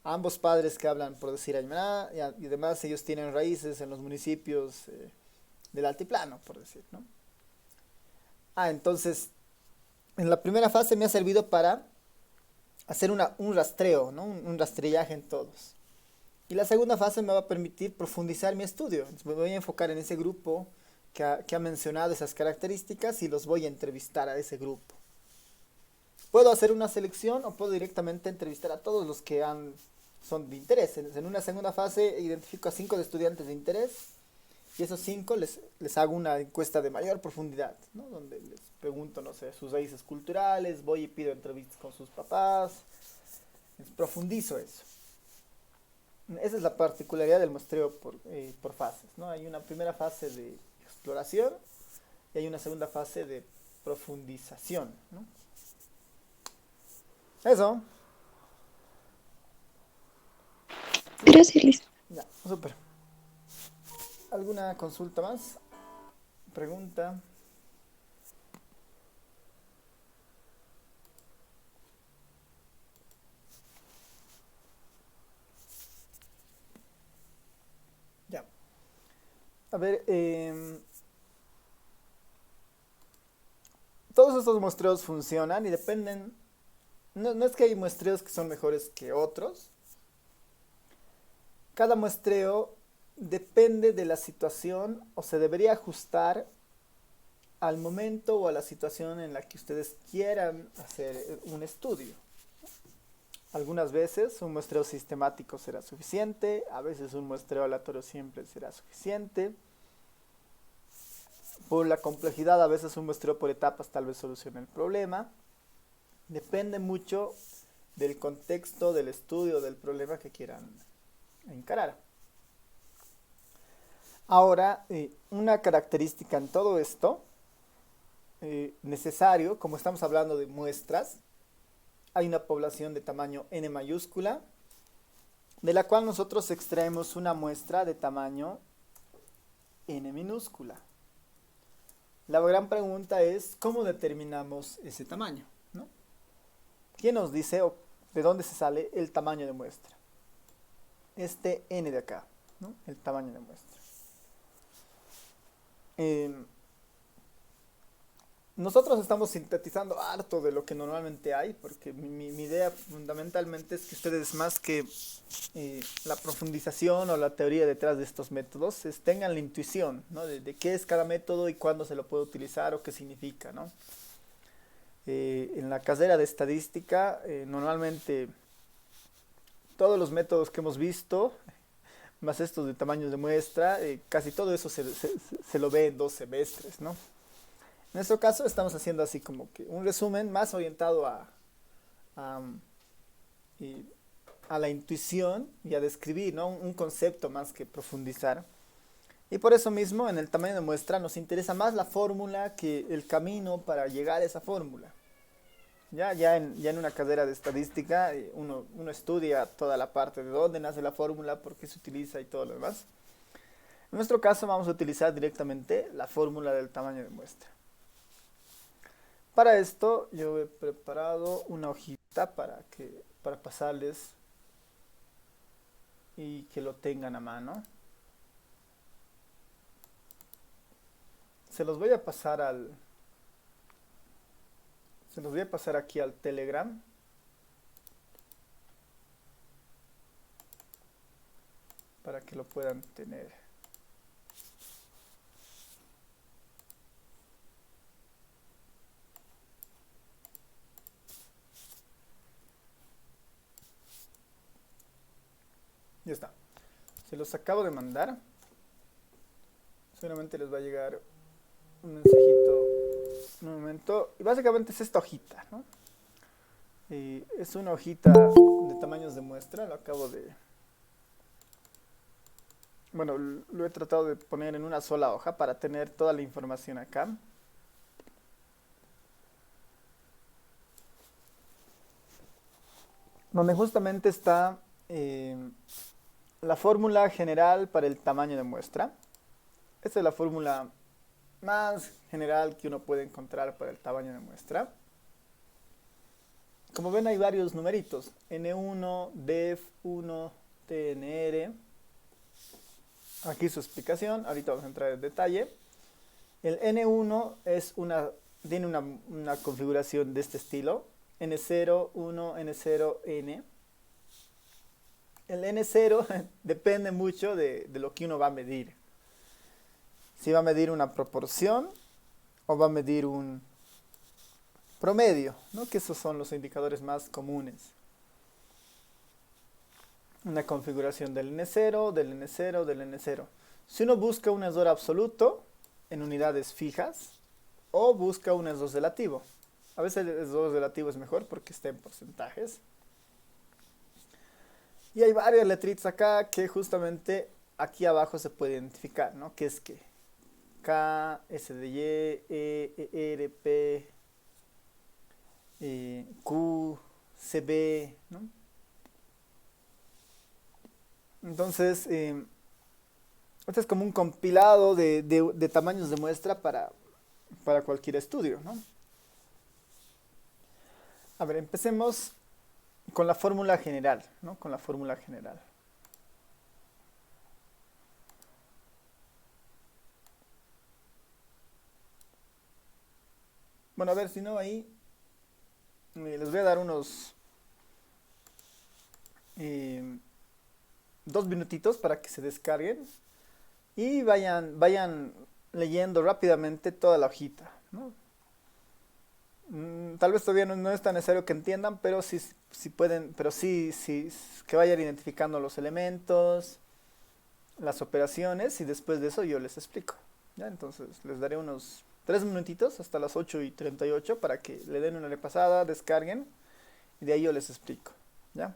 ambos padres que hablan, por decir, aymara, y además ellos tienen raíces en los municipios del Altiplano, por decir, ¿no? Entonces, en la primera fase me ha servido para hacer un rastreo, ¿no? Un rastrillaje en todos. Y la segunda fase me va a permitir profundizar mi estudio. Entonces, me voy a enfocar en ese grupo que ha mencionado esas características y los voy a entrevistar a ese grupo. Puedo hacer una selección o puedo directamente entrevistar a todos los que son de interés. En una segunda fase identifico a 5 estudiantes de interés y esos 5 les hago una encuesta de mayor profundidad, ¿no? Donde les pregunto, no sé, sus raíces culturales, voy y pido entrevistas con sus papás, profundizo eso. Esa es la particularidad del muestreo por fases, ¿no? Hay una primera fase de exploración y hay una segunda fase de profundización, ¿no? Eso. Gracias, Liz. Ya, súper. ¿Alguna consulta más? ¿Pregunta? Ya. A ver, todos estos muestreos funcionan y dependen. No es que hay muestreos que son mejores que otros. Cada muestreo depende de la situación o se debería ajustar al momento o a la situación en la que ustedes quieran hacer un estudio. Algunas veces un muestreo sistemático será suficiente, a veces un muestreo aleatorio siempre será suficiente. Por la complejidad, a veces un muestreo por etapas tal vez solucione el problema. Depende mucho del contexto, del estudio, del problema que quieran encarar. Ahora, una característica en todo esto, necesario, como estamos hablando de muestras, hay una población de tamaño n mayúscula, de la cual nosotros extraemos una muestra de tamaño n minúscula. La gran pregunta es, ¿cómo determinamos ese tamaño? ¿No? ¿Quién nos dice de dónde se sale el tamaño de muestra? Este n de acá, ¿no? El tamaño de muestra. Nosotros estamos sintetizando harto de lo que normalmente hay, porque mi idea fundamentalmente es que ustedes, más que la profundización o la teoría detrás de estos métodos, tengan la intuición, ¿no? de qué es cada método y cuándo se lo puede utilizar o qué significa, ¿no? En la carrera de estadística, normalmente todos los métodos que hemos visto, más estos de tamaños de muestra, casi todo eso se lo ve en 2 semestres, ¿no? En nuestro caso estamos haciendo así como que un resumen más orientado a y a la intuición y a describir, ¿no? Un concepto más que profundizar. Y por eso mismo en el tamaño de muestra nos interesa más la fórmula que el camino para llegar a esa fórmula. Ya en una carrera de estadística uno estudia toda la parte de dónde nace la fórmula, por qué se utiliza y todo lo demás. En nuestro caso vamos a utilizar directamente la fórmula del tamaño de muestra. Para esto yo he preparado una hojita para pasarles y que lo tengan a mano. Se los voy a pasar aquí al Telegram. Para que lo puedan tener. Ya está. Se los acabo de mandar. Seguramente les va a llegar un mensajito en un momento. Y básicamente es esta hojita, ¿no? Es una hojita de tamaños de muestra. Lo acabo de... Bueno, lo he tratado de poner en una sola hoja para tener toda la información acá. Donde justamente está la fórmula general para el tamaño de muestra. Esta es la fórmula más general que uno puede encontrar para el tamaño de muestra. Como ven hay varios numeritos, N1, DEF1, TNR. Aquí su explicación, ahorita vamos a entrar en detalle. El N1 tiene una configuración de este estilo, N0, 1, N0, N. El N0 depende mucho de lo que uno va a medir. Si va a medir una proporción o va a medir un promedio, ¿no? Que esos son los indicadores más comunes. Una configuración del N0, del N0, del N0. Si uno busca un error absoluto en unidades fijas o busca un error relativo. A veces el error relativo es mejor porque está en porcentajes. Y hay varias letritas acá que justamente aquí abajo se puede identificar, ¿no? Que es que K, S de Y, E, R, P, Q, CB, ¿no? Entonces, este es como un compilado de tamaños de muestra para cualquier estudio, ¿no? A ver, empecemos con la fórmula general, ¿no? Con la fórmula general. Bueno, a ver, si no ahí les voy a dar unos 2 minutitos para que se descarguen y vayan leyendo rápidamente toda la hojita, ¿no? Tal vez todavía no es tan necesario que entiendan, pero sí pueden, pero sí que vayan identificando los elementos, las operaciones y después de eso yo les explico. ¿Ya? Entonces les daré unos 3 minutitos hasta las 8:38 para que le den una repasada, descarguen y de ahí yo les explico. ¿Ya?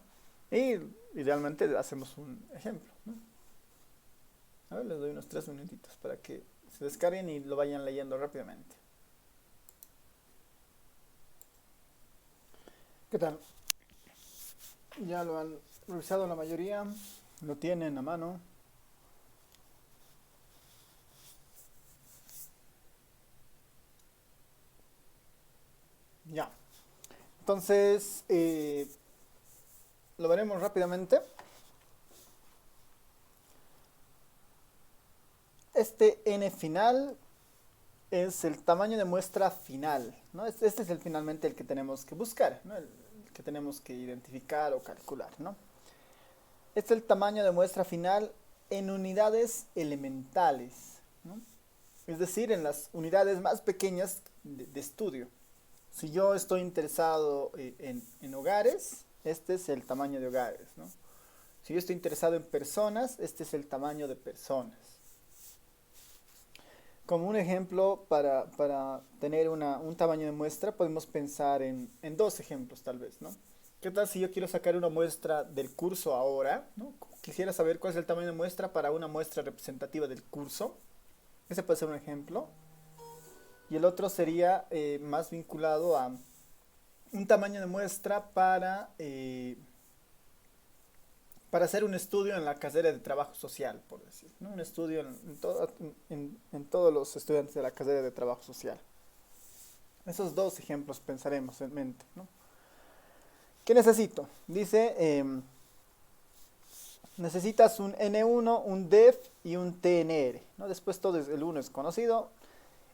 Y idealmente hacemos un ejemplo, ¿no? A ver, les doy unos 3 minutitos para que se descarguen y lo vayan leyendo rápidamente. ¿Qué tal? Ya lo han revisado la mayoría, lo tienen a mano. Ya. Entonces, lo veremos rápidamente. Este n final es el tamaño de muestra final, ¿no? Este es finalmente el que tenemos que buscar, ¿no? El que tenemos que identificar o calcular, ¿no? Este es el tamaño de muestra final en unidades elementales, ¿no? Es decir, en las unidades más pequeñas de estudio. Si yo estoy interesado en hogares, este es el tamaño de hogares, ¿no? Si yo estoy interesado en personas, este es el tamaño de personas. Como un ejemplo, para tener un tamaño de muestra, podemos pensar en dos ejemplos tal vez, ¿no? ¿Qué tal si yo quiero sacar una muestra del curso ahora, ¿no? Quisiera saber cuál es el tamaño de muestra para una muestra representativa del curso. Ese puede ser un ejemplo. Y el otro sería más vinculado a un tamaño de muestra para hacer un estudio en la carrera de trabajo social, por decir, ¿no? Un estudio en todos los estudiantes de la carrera de trabajo social. Esos dos ejemplos pensaremos en mente, ¿no? ¿Qué necesito? Dice, necesitas un N1, un DEF y un TNR, ¿no? Después todo el 1 es conocido.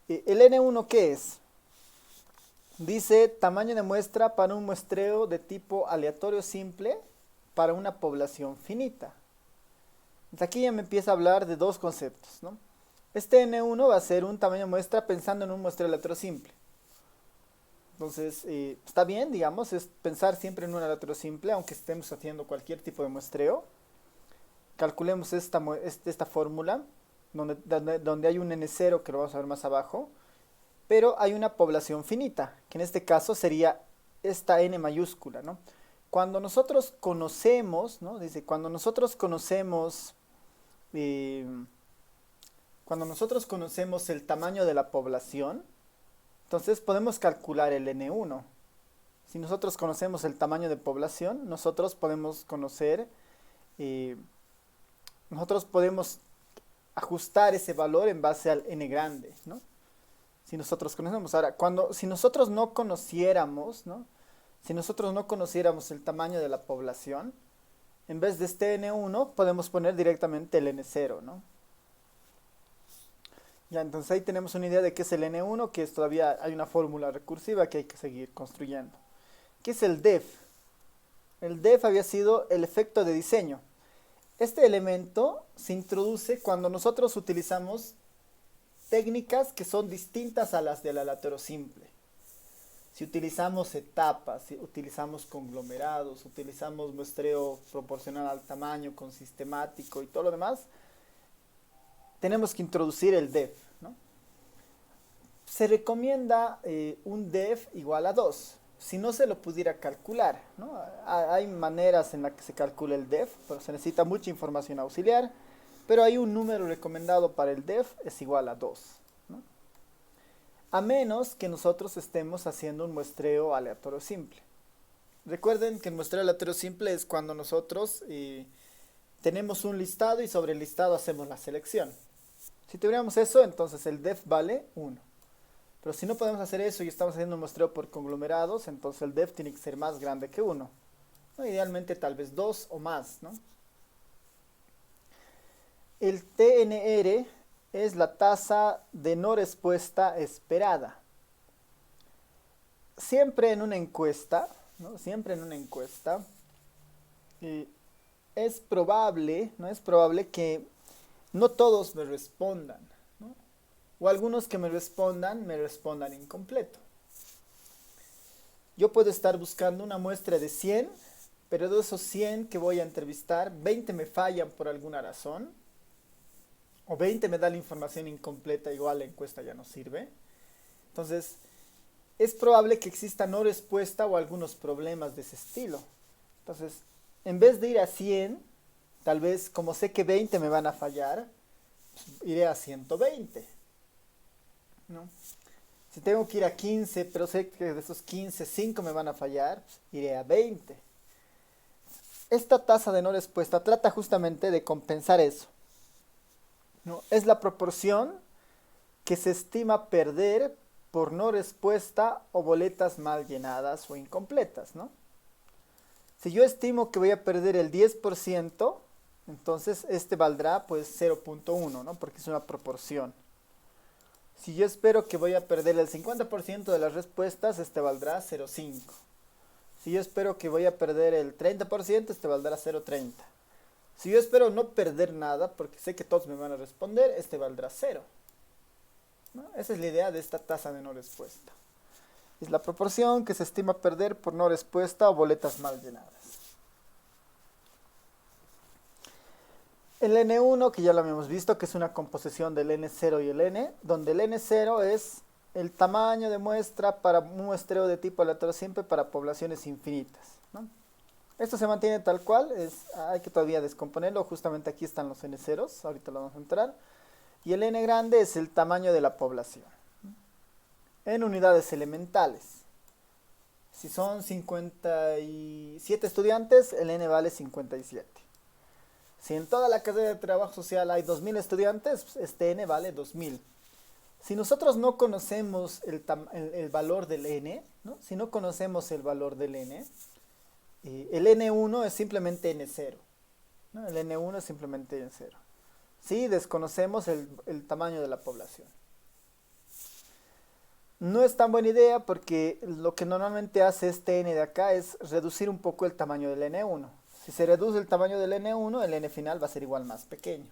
¿El N1 qué es? Dice tamaño de muestra para un muestreo de tipo aleatorio simple para una población finita. Entonces aquí ya me empieza a hablar de dos conceptos, ¿no? Este N1 va a ser un tamaño de muestra pensando en un muestreo aleatorio simple. Entonces, está bien, digamos, es pensar siempre en un aleatorio simple, aunque estemos haciendo cualquier tipo de muestreo. Calculemos esta fórmula, donde hay un N0, que lo vamos a ver más abajo, pero hay una población finita, que en este caso sería esta N mayúscula, ¿no? Cuando nosotros conocemos, ¿no? Dice, eh, cuando nosotros conocemos el tamaño de la población, entonces podemos calcular el N1. Si nosotros conocemos el tamaño de población, eh, nosotros podemos ajustar ese valor en base al N grande, ¿no? Si nosotros conocemos. Ahora, si nosotros no conociéramos, ¿no? Si nosotros no conociéramos el tamaño de la población, en vez de este N1 podemos poner directamente el N0, ¿no? Ya, entonces ahí tenemos una idea de qué es el N1, que es todavía hay una fórmula recursiva que hay que seguir construyendo. ¿Qué es el def? El def había sido el efecto de diseño. Este elemento se introduce cuando nosotros utilizamos técnicas que son distintas a las del aleatorio simple. Si utilizamos etapas, si utilizamos conglomerados, utilizamos muestreo proporcional al tamaño con sistemático y todo lo demás, tenemos que introducir el def, ¿no? Se recomienda un def igual a 2. Si no se lo pudiera calcular, ¿no? Hay maneras en las que se calcula el def, pero se necesita mucha información auxiliar, pero hay un número recomendado para el def, es igual a 2, ¿no? A menos que nosotros estemos haciendo un muestreo aleatorio simple. Recuerden que el muestreo aleatorio simple es cuando nosotros tenemos un listado y sobre el listado hacemos la selección. Si tuviéramos eso, entonces el def vale 1. Pero si no podemos hacer eso y estamos haciendo un muestreo por conglomerados, entonces el def tiene que ser más grande que 1. ¿No? Idealmente tal vez 2 o más, ¿no? El TNR es la tasa de no respuesta esperada. Siempre en una encuesta, ¿no? Siempre en una encuesta, es probable, ¿no? Es probable que no todos me respondan, ¿no? O algunos que me respondan incompleto. Yo puedo estar buscando una muestra de 100, pero de esos 100 que voy a entrevistar, 20 me fallan por alguna razón, o 20 me da la información incompleta, igual la encuesta ya no sirve. Entonces, es probable que exista no respuesta o algunos problemas de ese estilo. Entonces, en vez de ir a 100, tal vez como sé que 20 me van a fallar, pues, iré a 120, ¿no? Si tengo que ir a 15, pero sé que de esos 15, 5 me van a fallar, pues, iré a 20. Esta tasa de no respuesta trata justamente de compensar eso, ¿no? Es la proporción que se estima perder por no respuesta o boletas mal llenadas o incompletas, ¿no? Si yo estimo que voy a perder el 10%, entonces este valdrá pues 0.1, ¿no? Porque es una proporción. Si yo espero que voy a perder el 50% de las respuestas, este valdrá 0.5. Si yo espero que voy a perder el 30%, este valdrá 0.30. Si yo espero no perder nada, porque sé que todos me van a responder, este valdrá 0, ¿no? Esa es la idea de esta tasa de no respuesta. Es la proporción que se estima perder por no respuesta o boletas mal llenadas. El N1, que ya lo habíamos visto, que es una composición del N0 y el N, donde el N0 es el tamaño de muestra para un muestreo de tipo aleatorio simple para poblaciones infinitas, ¿no? Esto se mantiene tal cual, hay que todavía descomponerlo, justamente aquí están los N0s, ahorita lo vamos a entrar, y el N grande es el tamaño de la población, en unidades elementales. Si son 57 estudiantes, el N vale 57. Si en toda la carrera de trabajo social hay 2000 estudiantes, este N vale 2000. Si nosotros no conocemos el valor del N, ¿no? Si no conocemos el valor del N, el N1 es simplemente N0, ¿no? El N1 es simplemente N0. Si desconocemos el tamaño de la población. No es tan buena idea porque lo que normalmente hace este N de acá es reducir un poco el tamaño del N1. Si se reduce el tamaño del N1, el N final va a ser igual más pequeño.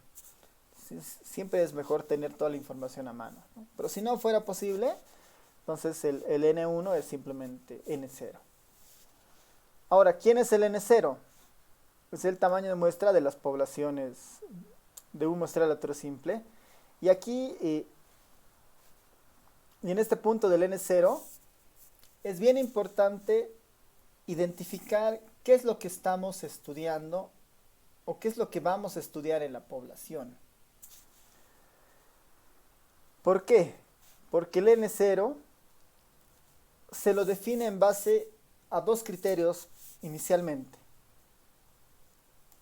Siempre es mejor tener toda la información a mano, ¿no? Pero si no fuera posible, entonces el N1 es simplemente N0. Ahora, ¿quién es el N0? Es el tamaño de muestra de las poblaciones de un muestreo aleatorio simple. Y aquí, y en este punto del N0, es bien importante identificar qué es lo que estamos estudiando o qué es lo que vamos a estudiar en la población. ¿Por qué? Porque el N0 se lo define en base a dos criterios inicialmente.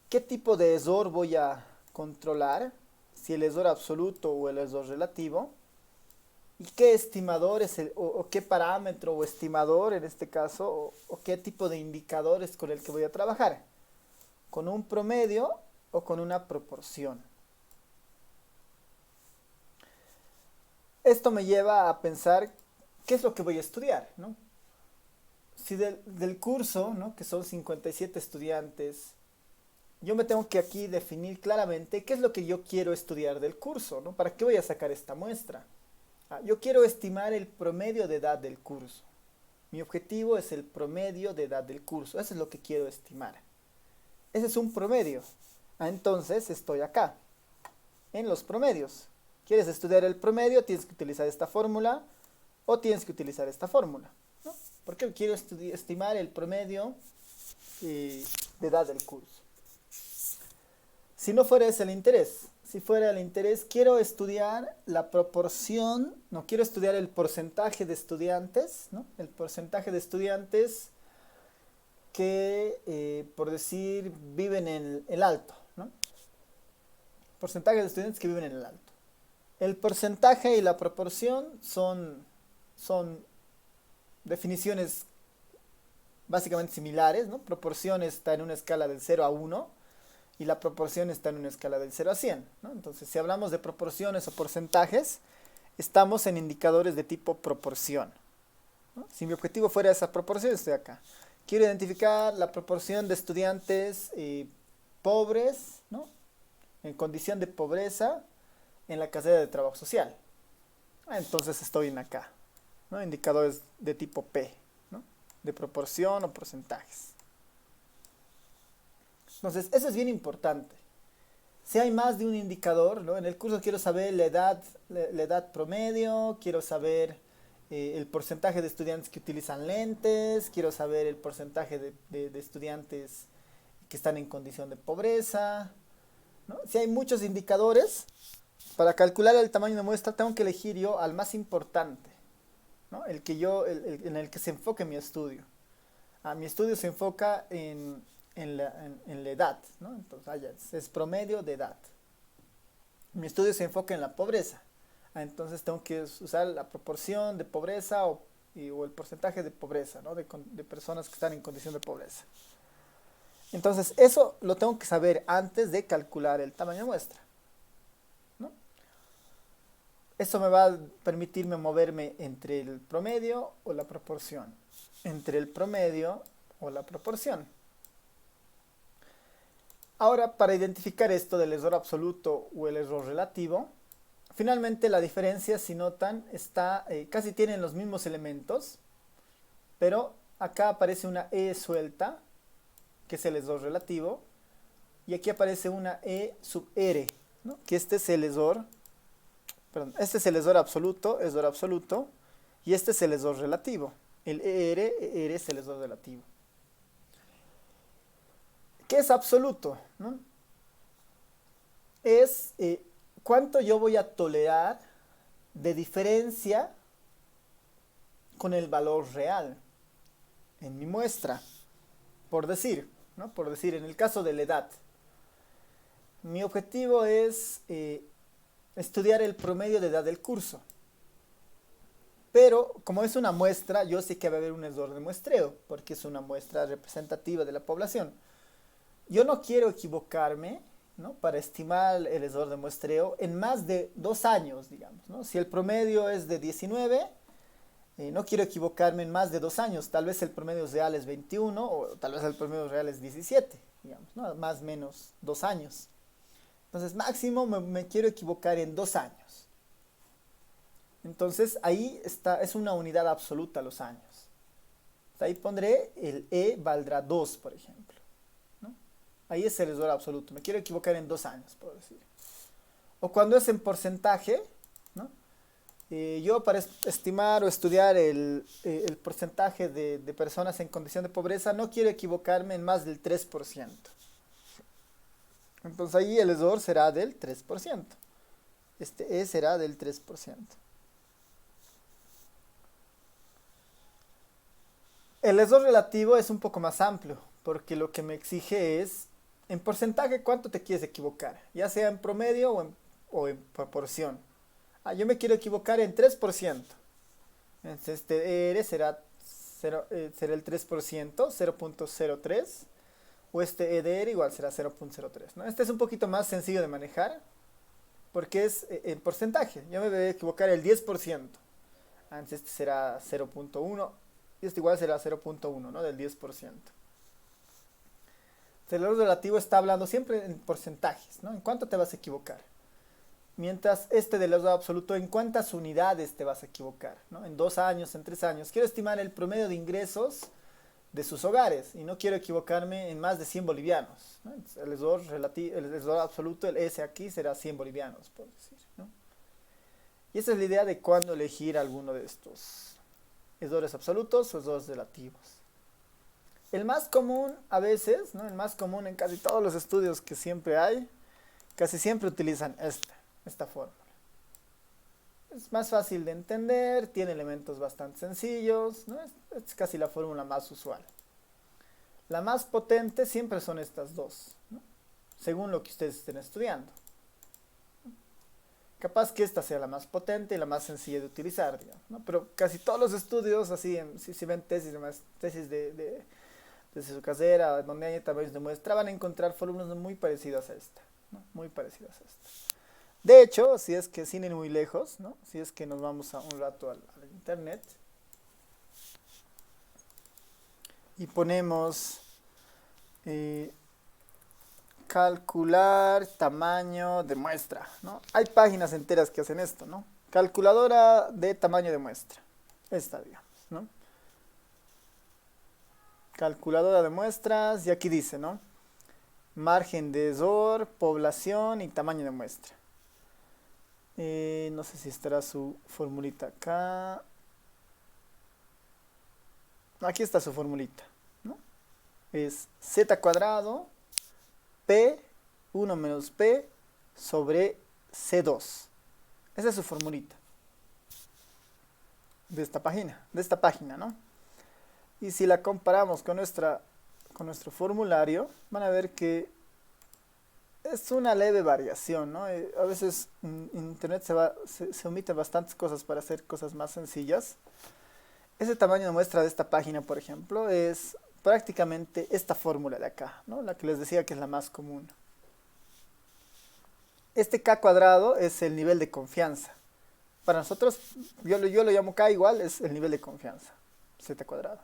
¿Qué tipo de error voy a controlar? Si el error absoluto o el error relativo. ¿Y qué estimador es o qué parámetro o estimador en este caso o qué tipo de indicador es con el que voy a trabajar? ¿Con un promedio o con una proporción? Esto me lleva a pensar qué es lo que voy a estudiar, ¿no? Si del curso, ¿no? Que son 57 estudiantes, yo me tengo que aquí definir claramente qué es lo que yo quiero estudiar del curso, ¿no? ¿Para qué voy a sacar esta muestra? Yo quiero estimar el promedio de edad del curso. Mi objetivo es el promedio de edad del curso. Eso es lo que quiero estimar. Ese es un promedio. Entonces estoy acá, en los promedios. ¿Quieres estudiar el promedio? Tienes que utilizar esta fórmula o tienes que utilizar esta fórmula, ¿no? Porque quiero estimar el promedio de edad del curso. Si no fuera ese el interés, si fuera el interés, quiero estudiar la proporción, no quiero estudiar el porcentaje de estudiantes, ¿no? El porcentaje de estudiantes que, por decir, viven en el alto, ¿no? Porcentaje de estudiantes que viven en el alto. El porcentaje y la proporción son definiciones básicamente similares, ¿no? Proporción está en una escala del 0 a 1 y la proporción está en una escala del 0 a 100, ¿no? Entonces, si hablamos de proporciones o porcentajes, estamos en indicadores de tipo proporción, ¿no? Si mi objetivo fuera esa proporción, estoy acá. Quiero identificar la proporción de estudiantes pobres, ¿no? En condición de pobreza en la carrera de trabajo social. Entonces estoy en acá, ¿no? Indicadores de tipo P, ¿no? De proporción o porcentajes. Entonces, eso es bien importante. Si hay más de un indicador, ¿no? En el curso quiero saber la edad promedio, quiero saber el porcentaje de estudiantes que utilizan lentes, quiero saber el porcentaje de estudiantes que están en condición de pobreza, ¿no? Si hay muchos indicadores, para calcular el tamaño de muestra tengo que elegir yo al más importante, ¿no? En el que se enfoque mi estudio. Mi estudio se enfoca en la edad, ¿no? Entonces, es promedio de edad. Mi estudio se enfoca en la pobreza. Entonces tengo que usar la proporción de pobreza o el porcentaje de pobreza, ¿no? De personas que están en condición de pobreza. Entonces, eso lo tengo que saber antes de calcular el tamaño de muestra, ¿no? Eso me va a permitirme moverme entre el promedio o la proporción. Entre el promedio o la proporción. Ahora, para identificar esto del error absoluto o el error relativo, finalmente la diferencia, si notan, casi tienen los mismos elementos, pero acá aparece una E suelta, que es el error relativo, y aquí aparece una E sub R, ¿no? Que este es el ESOR, perdón, este es el ESOR absoluto, y este es el ESOR relativo. El ER es el ESOR relativo. ¿Qué es absoluto? ¿No? Es cuánto yo voy a tolerar de diferencia con el valor real en mi muestra. Por decir, ¿no? Por decir, en el caso de la edad, mi objetivo es estudiar el promedio de edad del curso. Pero como es una muestra, yo sé que va a haber un error de muestreo, porque es una muestra representativa de la población. Yo no quiero equivocarme, ¿no? Para estimar el error de muestreo en más de 2 años, digamos, ¿no? Si el promedio es de 19, no quiero equivocarme en más de 2 años. Tal vez el promedio real es 21 o tal vez el promedio real es 17, digamos, ¿no? Más o menos 2 años. Entonces, máximo me quiero equivocar en 2 años. Entonces, ahí está, es una unidad absoluta los años. Ahí pondré el E valdrá 2, por ejemplo, ¿no? Ahí es el error absoluto. Me quiero equivocar en 2 años, por decir. O cuando es en porcentaje, ¿no? Yo para estimar o estudiar el porcentaje de personas en condición de pobreza no quiero equivocarme en más del 3%. Entonces ahí el error será del 3%. Este E será del 3%. El error relativo es un poco más amplio, porque lo que me exige es, en porcentaje, ¿cuánto te quieres equivocar? Ya sea en promedio o en proporción. Yo me quiero equivocar en 3%. Entonces este R será el 3%, 0.03. O este EDR igual será 0.03, ¿no? Este es un poquito más sencillo de manejar, porque es en porcentaje. Yo me voy a equivocar el 10%. Entonces este será 0.1 y este igual será 0.1, ¿no? Del 10%. El error relativo está hablando siempre en porcentajes, ¿no? ¿En cuánto te vas a equivocar? Mientras este del error absoluto, ¿en cuántas unidades te vas a equivocar? ¿No? En 2 años, en 3 años. Quiero estimar el promedio de ingresos de sus hogares y no quiero equivocarme en más de 100 bolivianos, ¿no? El error absoluto, el S aquí será 100 bolivianos, por decir, ¿no? Y esa es la idea de cuándo elegir alguno de estos errores absolutos o errores relativos. El más común a veces, ¿no? El más común en casi todos los estudios que siempre hay, casi siempre utilizan esta fórmula. Es más fácil de entender, tiene elementos bastante sencillos, ¿no? Es casi la fórmula más usual. La más potente siempre son estas dos, ¿no? Según lo que ustedes estén estudiando. Capaz que esta sea la más potente y la más sencilla de utilizar, digamos, ¿no? Pero casi todos los estudios, así, si ven tesis de su carrera, donde hay tamaños de muestra, van a encontrar fórmulas muy parecidas a esta, ¿no? Muy parecidas a esta. De hecho, si es que sin ir muy lejos, ¿no? Si es que nos vamos a un rato al internet y ponemos calcular tamaño de muestra, ¿no? Hay páginas enteras que hacen esto, ¿no? Calculadora de tamaño de muestra. Esta, digamos, ¿no? Calculadora de muestras, y aquí dice, ¿no? Margen de error, población y tamaño de muestra. No sé si estará su formulita acá. Aquí está su formulita, ¿no? Es z cuadrado P 1 menos P sobre C2. Esa es su formulita de esta página, ¿no? Y si la comparamos con nuestro formulario, van a ver que es una leve variación, ¿no? A veces en internet se omiten bastantes cosas para hacer cosas más sencillas. Ese tamaño de muestra de esta página, por ejemplo, es prácticamente esta fórmula de acá, ¿no? La que les decía que es la más común. Este K cuadrado es el nivel de confianza. Para nosotros, yo lo llamo K igual, es el nivel de confianza, Z cuadrado.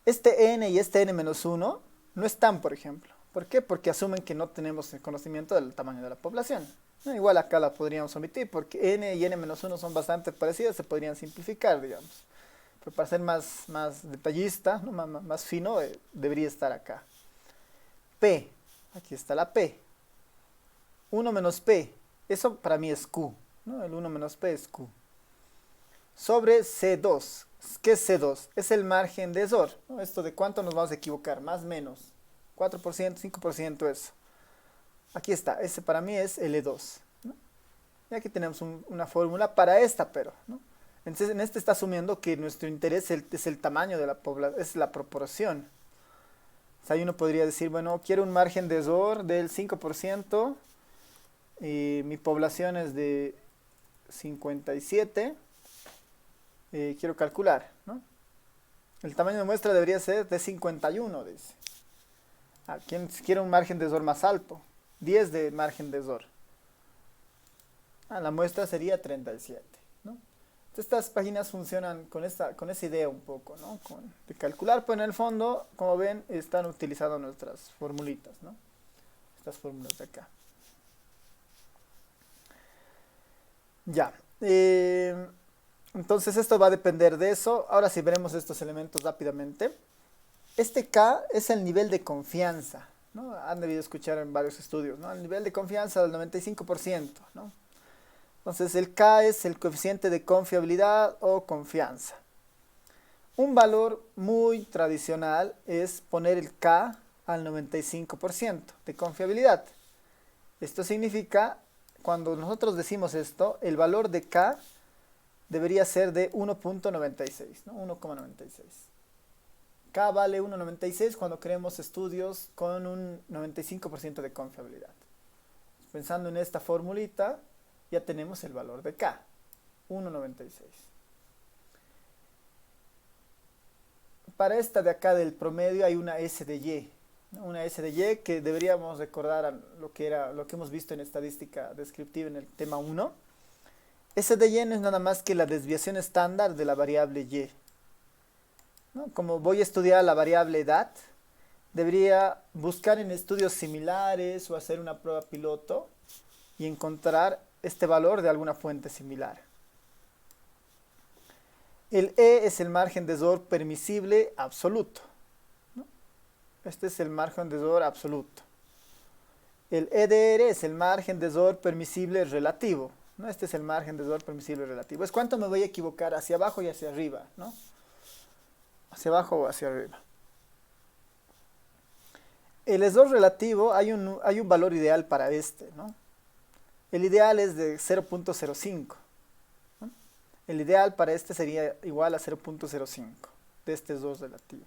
Este N y este N menos 1 no están, por ejemplo. ¿Por qué? Porque asumen que no tenemos el conocimiento del tamaño de la población. Igual acá la podríamos omitir, porque N y N menos 1 son bastante parecidas, se podrían simplificar, digamos. Pero para ser más detallista, ¿no? más fino, debería estar acá. P. Aquí está la P. 1 menos P. Eso para mí es Q, ¿no? El 1 menos P es Q. Sobre C2. ¿Qué es C2? Es el margen de error, ¿no? Esto de cuánto nos vamos a equivocar, más o menos. 4%, 5%, eso. Aquí está, ese para mí es L2, ¿no? Y aquí tenemos una fórmula para esta, pero, ¿no? Entonces en este está asumiendo que nuestro interés es el tamaño de la población, es la proporción. O sea, ahí uno podría decir, bueno, quiero un margen de error del 5%, y mi población es de 57, quiero calcular, ¿no? El tamaño de muestra debería ser de 51, dice. ¿Quién quiere un margen de error más alto? 10 de margen de error. La muestra sería 37, ¿no? Entonces, estas páginas funcionan con esa idea un poco, ¿no? De calcular, pero en el fondo, como ven, están utilizando nuestras formulitas, ¿no? Estas fórmulas de acá. Ya. Entonces esto va a depender de eso. Ahora sí veremos estos elementos rápidamente. Este K es el nivel de confianza, ¿no? Han debido escuchar en varios estudios, ¿no? El nivel de confianza del 95%, ¿no? Entonces el K es el coeficiente de confiabilidad o confianza. Un valor muy tradicional es poner el K al 95% de confiabilidad. Esto significa, cuando nosotros decimos esto, el valor de K debería ser de 1.96, ¿no? 1,96. K vale 1,96 cuando queremos estudios con un 95% de confiabilidad. Pensando en esta formulita, ya tenemos el valor de K, 1,96. Para esta de acá del promedio hay una S de Y, ¿no? Una S de Y que deberíamos recordar a lo que hemos visto en estadística descriptiva en el tema 1. S de Y no es nada más que la desviación estándar de la variable Y, ¿no? Como voy a estudiar la variable edad, debería buscar en estudios similares o hacer una prueba piloto y encontrar este valor de alguna fuente similar. El E es el margen de error permisible absoluto, ¿no? Este es el margen de error absoluto. El EDR es el margen de error permisible relativo, ¿no? Este es el margen de error permisible relativo. Es cuánto me voy a equivocar hacia abajo y hacia arriba, ¿no? Hacia abajo o hacia arriba. El error relativo, hay un valor ideal para este, ¿no? El ideal es de 0.05. ¿no? El ideal para este sería igual a 0.05 de este error relativo.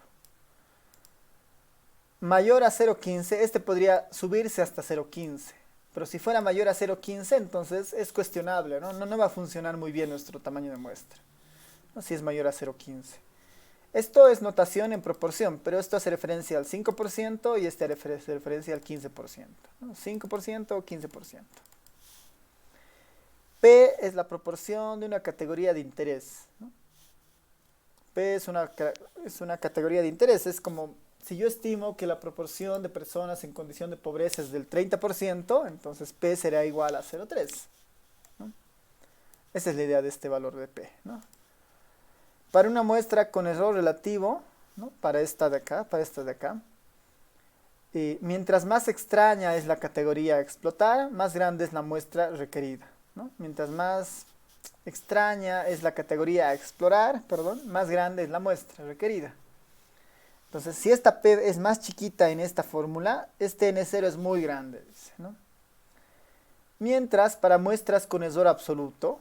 Mayor a 0.15, este podría subirse hasta 0.15. Pero si fuera mayor a 0.15, entonces es cuestionable, ¿no? No va a funcionar muy bien nuestro tamaño de muestra, ¿no? Si es mayor a 0.15. Esto es notación en proporción, pero esto hace referencia al 5% y este hace referencia al 15%, ¿no? 5% o 15%. P es la proporción de una categoría de interés, ¿no? P es una categoría de interés, es como si yo estimo que la proporción de personas en condición de pobreza es del 30%, entonces P será igual a 0,3, ¿no? Esa es la idea de este valor de P, ¿no? Para una muestra con error relativo, ¿no? Para esta de acá, mientras más extraña es la categoría a explotar, más grande es la muestra requerida, ¿no? Mientras más extraña es la categoría a explorar, más grande es la muestra requerida. Entonces, si esta P es más chiquita en esta fórmula, este N0 es muy grande, ¿no? Mientras, para muestras con error absoluto,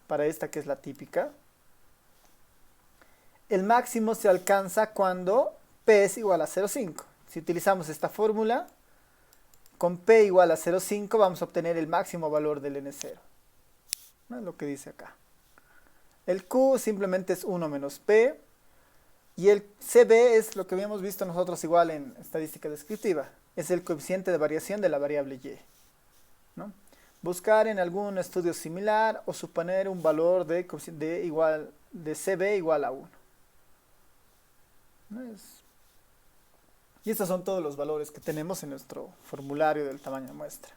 para esta que es la típica, el máximo se alcanza cuando P es igual a 0,5. Si utilizamos esta fórmula, con P igual a 0,5 vamos a obtener el máximo valor del N0. ¿No? Es lo que dice acá. El Q simplemente es 1 menos P. Y el CB es lo que habíamos visto nosotros igual en estadística descriptiva. Es el coeficiente de variación de la variable Y, ¿no? Buscar en algún estudio similar o suponer un valor de CB igual a 1. Y estos son todos los valores que tenemos en nuestro formulario del tamaño de muestra.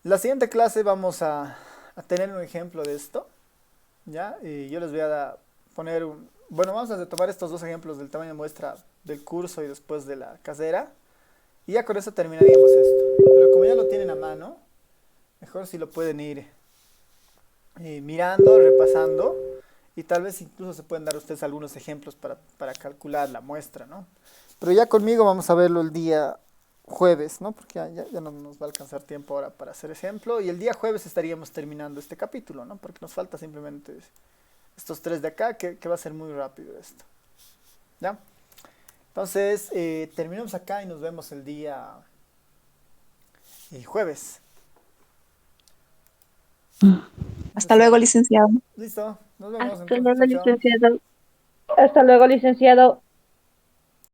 La siguiente clase vamos a tener un ejemplo de esto, ¿ya? Y yo les voy a poner vamos a tomar estos dos ejemplos del tamaño de muestra del curso y después de la casera. Y ya con eso terminaríamos esto. Pero como ya lo tienen a mano, mejor si lo pueden ir mirando, repasando. Y tal vez incluso se pueden dar ustedes algunos ejemplos para calcular la muestra, ¿no? Pero ya conmigo vamos a verlo el día jueves, ¿no? Porque ya no nos va a alcanzar tiempo ahora para hacer ejemplo. Y el día jueves estaríamos terminando este capítulo, ¿no? Porque nos falta simplemente estos tres de acá, que va a ser muy rápido esto. ¿Ya? Entonces, terminamos acá y nos vemos el día jueves. Hasta luego, licenciado. Listo, nos vemos Hasta entonces. luego, Chao, chao. licenciado. Hasta luego, licenciado.